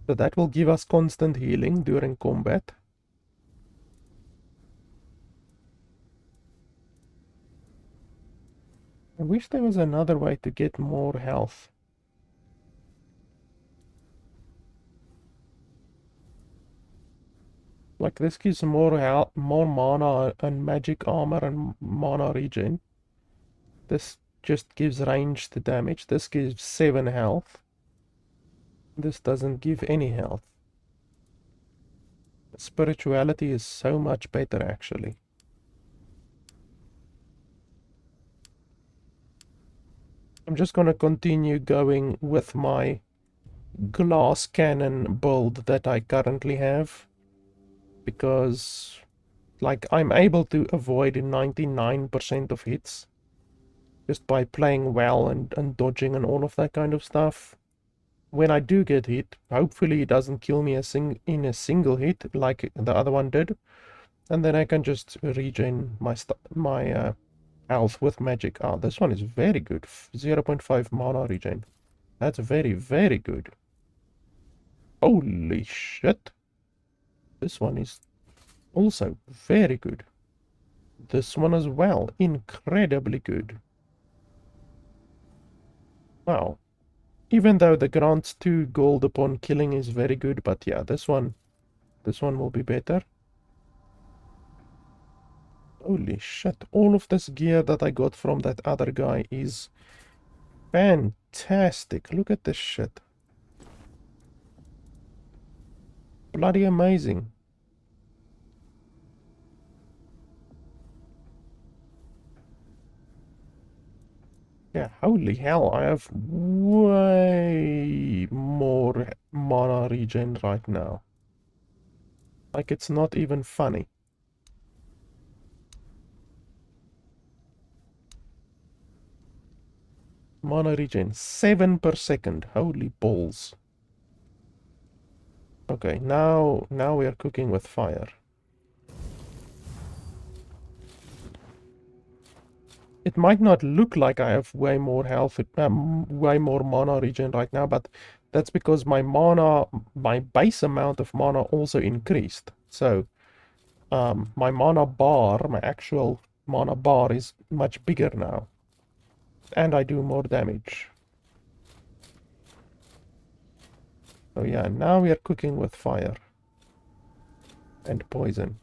So that will give us constant healing during combat. I wish there was another way to get more health. Like, this gives more health, more mana and magic armor and mana regen. This just gives ranged damage. This gives 7 health. This doesn't give any health. Spirituality is so much better, actually. I'm just gonna continue going with my glass cannon build that I currently have, because, like, I'm able to avoid 99% of hits just by playing well and dodging and all of that kind of stuff. When I do get hit, hopefully it doesn't kill me in a single hit like the other one did, and then I can just regen my health with magic. Ah, this one is very good. 0.5 mana regen. That's very, very good. Holy shit. This one is also very good. This one as well. Incredibly good. Wow. Even though the grants 2 gold upon killing is very good, but yeah, this one will be better. Holy shit. All of this gear that I got from that other guy is fantastic. Look at this shit. Bloody amazing. Yeah, holy hell, I have way more mana regen right now. Like, it's not even funny. Mana regen, 7 per second. Holy balls. Okay, now we are cooking with fire. It might not look like I have way more health, way more mana regen right now, but that's because my base amount of mana also increased. So, my mana bar, my actual mana bar is much bigger now. And I do more damage. So yeah, now we are cooking with fire. And poison.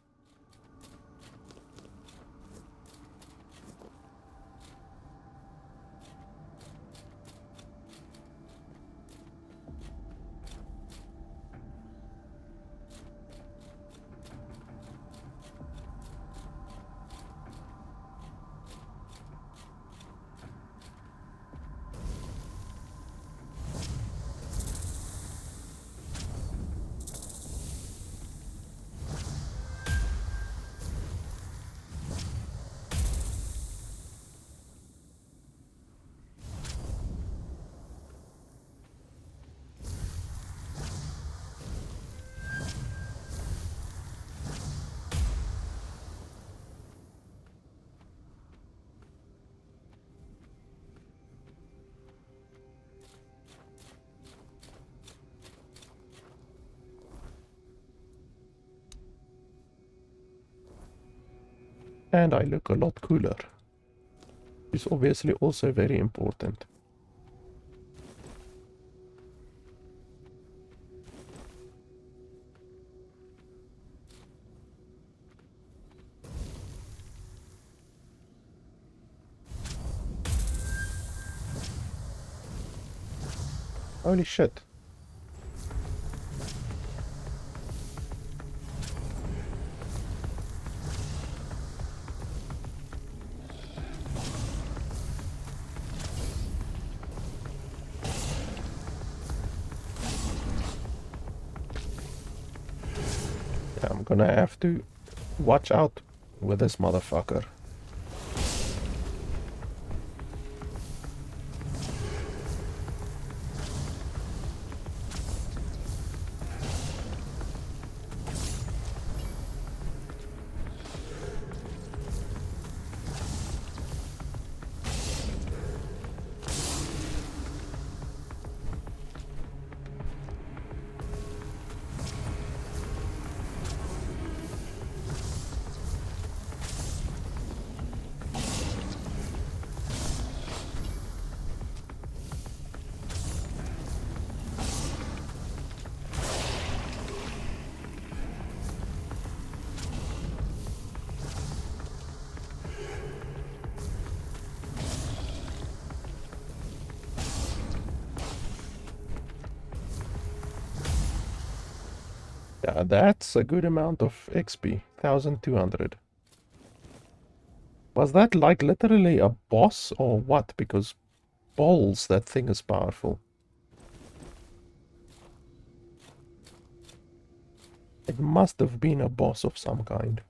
And I look a lot cooler. Which is obviously also very important. Holy shit. Yeah, I'm gonna have to watch out with this motherfucker. Yeah, that's a good amount of XP. 1200. Was that like literally a boss or what? Because balls, that thing is powerful. It must have been a boss of some kind.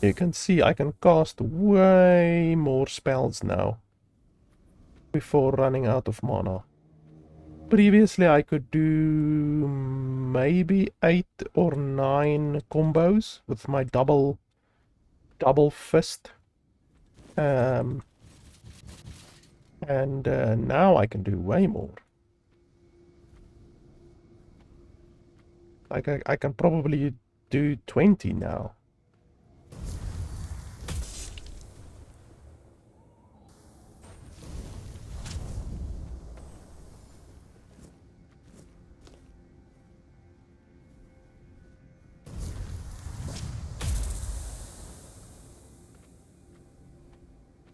You can see I can cast way more spells now before running out of mana. Previously I could do maybe 8 or 9 combos with my double fist. And now I can do way more. Like I can probably do 20 now.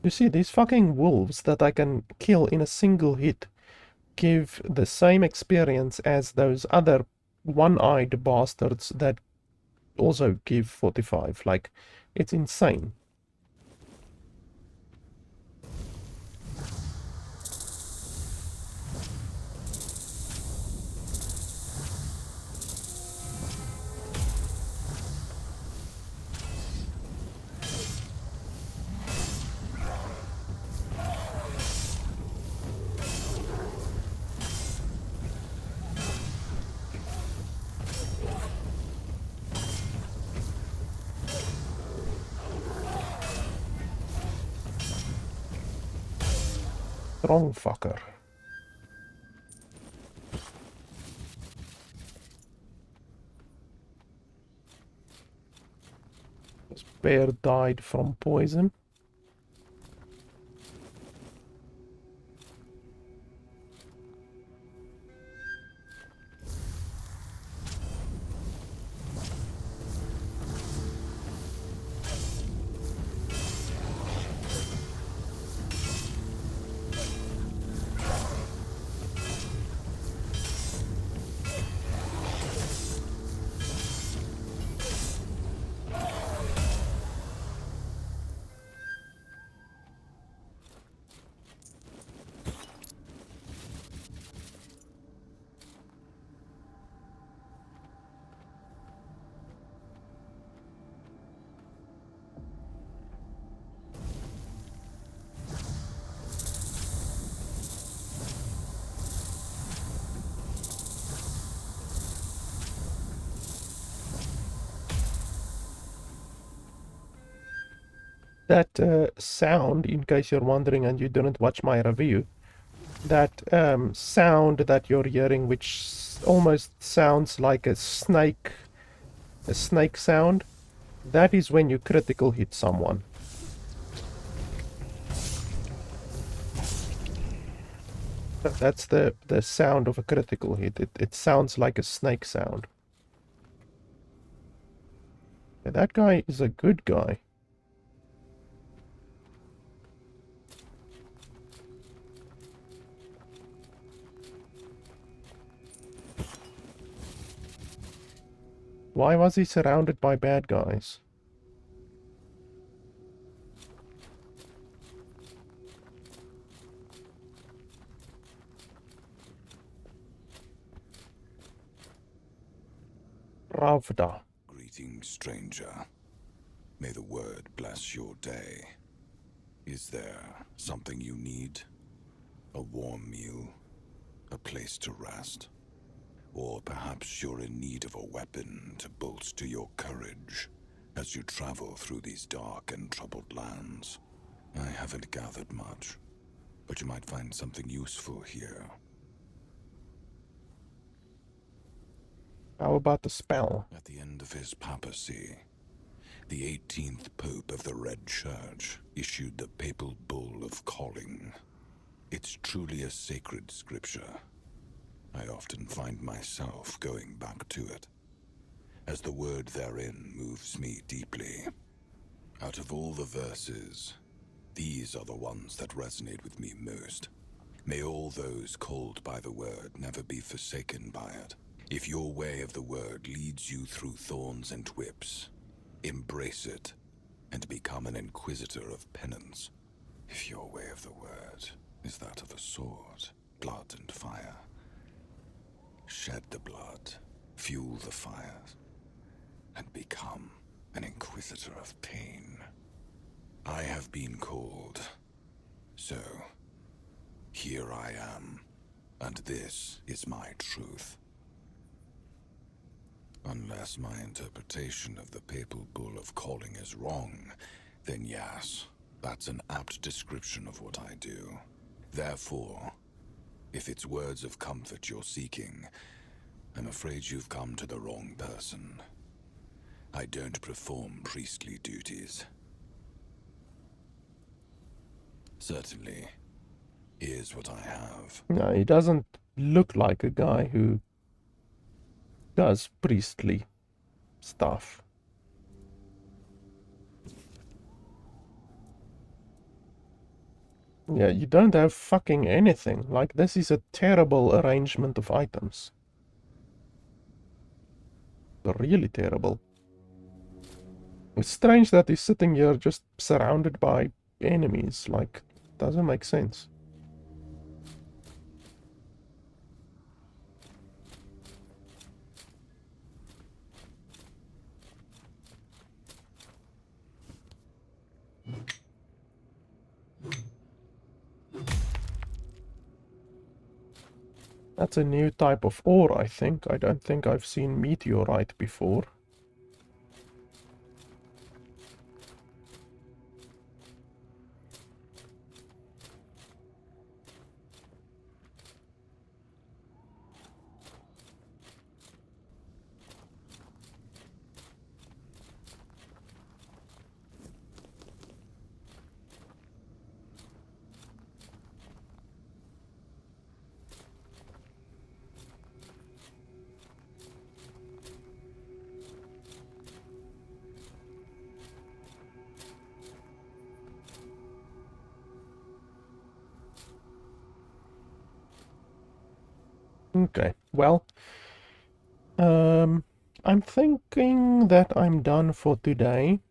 You see, these fucking wolves that I can kill in a single hit give the same experience as those other one-eyed bastards that also give 45. Like, it's insane. Strong fucker. This bear died from poison. That sound, in case you're wondering and you didn't watch my review, that sound that you're hearing, which almost sounds like a snake sound, that is when you critical hit someone. That's the sound of a critical hit. It sounds like a snake sound. Yeah, that guy is a good guy. Why was he surrounded by bad guys? Pravda. Greetings, stranger. May the word bless your day. Is there something you need? A warm meal? A place to rest? Or perhaps you're in need of a weapon to bolster your courage as you travel through these dark and troubled lands? I haven't gathered much, but you might find something useful here. How about the spell? At the end of his papacy, the 18th Pope of the Red Church issued the Papal Bull of Calling. It's truly a sacred scripture. I often find myself going back to it, as the word therein moves me deeply. Out of all the verses, these are the ones that resonate with me most. May all those called by the word never be forsaken by it. If your way of the word leads you through thorns and whips, embrace it and become an inquisitor of penance. If your way of the word is that of the sword, blood and fire, shed the blood, fuel the fires, and become an inquisitor of pain. I have been called, so here I am, and this is my truth. Unless my interpretation of the Papal Bull of Calling is wrong, then yes, that's an apt description of what I do. Therefore, if it's words of comfort you're seeking, I'm afraid you've come to the wrong person. I don't perform priestly duties. Certainly, here's what I have. No, he doesn't look like a guy who does priestly stuff. Yeah, you don't have fucking anything. Like, this is a terrible arrangement of items. Really terrible. It's strange that he's sitting here just surrounded by enemies. Like, doesn't make sense. That's a new type of ore, I think. I don't think I've seen meteorite before. Okay, well, I'm thinking that I'm done for today.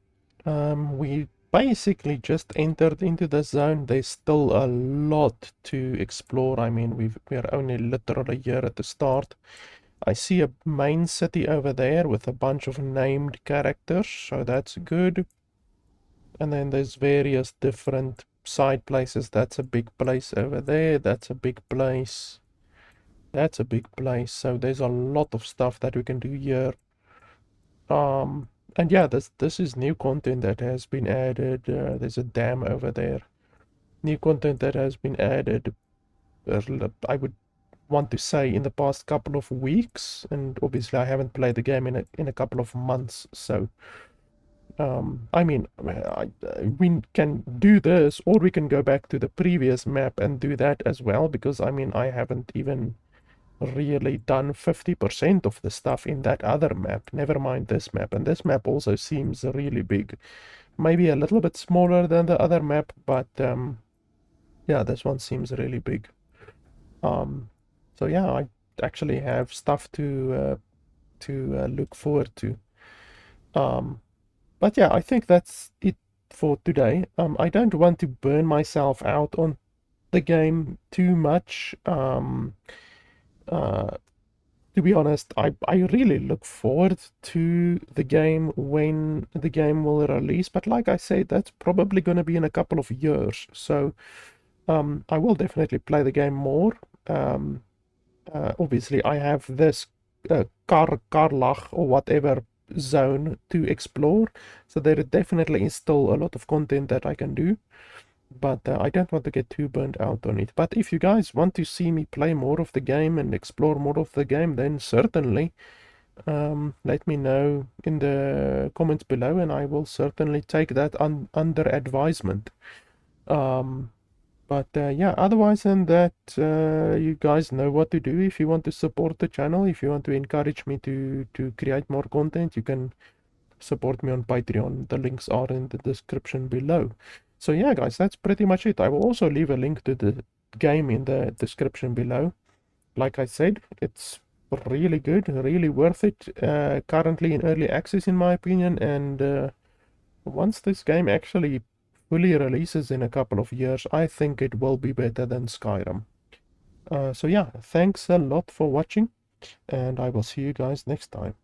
We basically just entered into the zone. There's still a lot to explore. I mean, we're only literally here at the start. I see a main city over there with a bunch of named characters, so that's good. And then there's various different side places. That's a big place over there. That's a big place. That's a big place. So there's a lot of stuff that we can do here. And yeah, this is new content that has been added. There's a dam over there. New content that has been added. I would want to say in the past couple of weeks, and obviously I haven't played the game in a couple of months. So I mean, we can do this, or we can go back to the previous map and do that as well. Because I mean, I haven't even really done 50% of the stuff in that other map, never mind this map. And this map also seems really big, maybe a little bit smaller than the other map, but yeah, this one seems really big. So yeah, I actually have stuff to look forward to. But yeah, I think that's it for today. I don't want to burn myself out on the game too much. To be honest, I really look forward to the game when the game will release. But like I said, that's probably going to be in a couple of years. So I will definitely play the game more. Obviously, I have this Karlach or whatever zone to explore. So there definitely is still a lot of content that I can do. But I don't want to get too burnt out on it. But if you guys want to see me play more of the game and explore more of the game, then certainly let me know in the comments below, and I will certainly take that under advisement. But yeah, otherwise than that, you guys know what to do. If you want to support the channel, if you want to encourage me to create more content, you can support me on Patreon. The links are in the description below. So yeah, guys, that's pretty much it. I will also leave a link to the game in the description below. Like I said, it's really good, really worth it. Currently in early access, in my opinion, and once this game actually fully releases in a couple of years, I think it will be better than Skyrim. So yeah, thanks a lot for watching, and I will see you guys next time.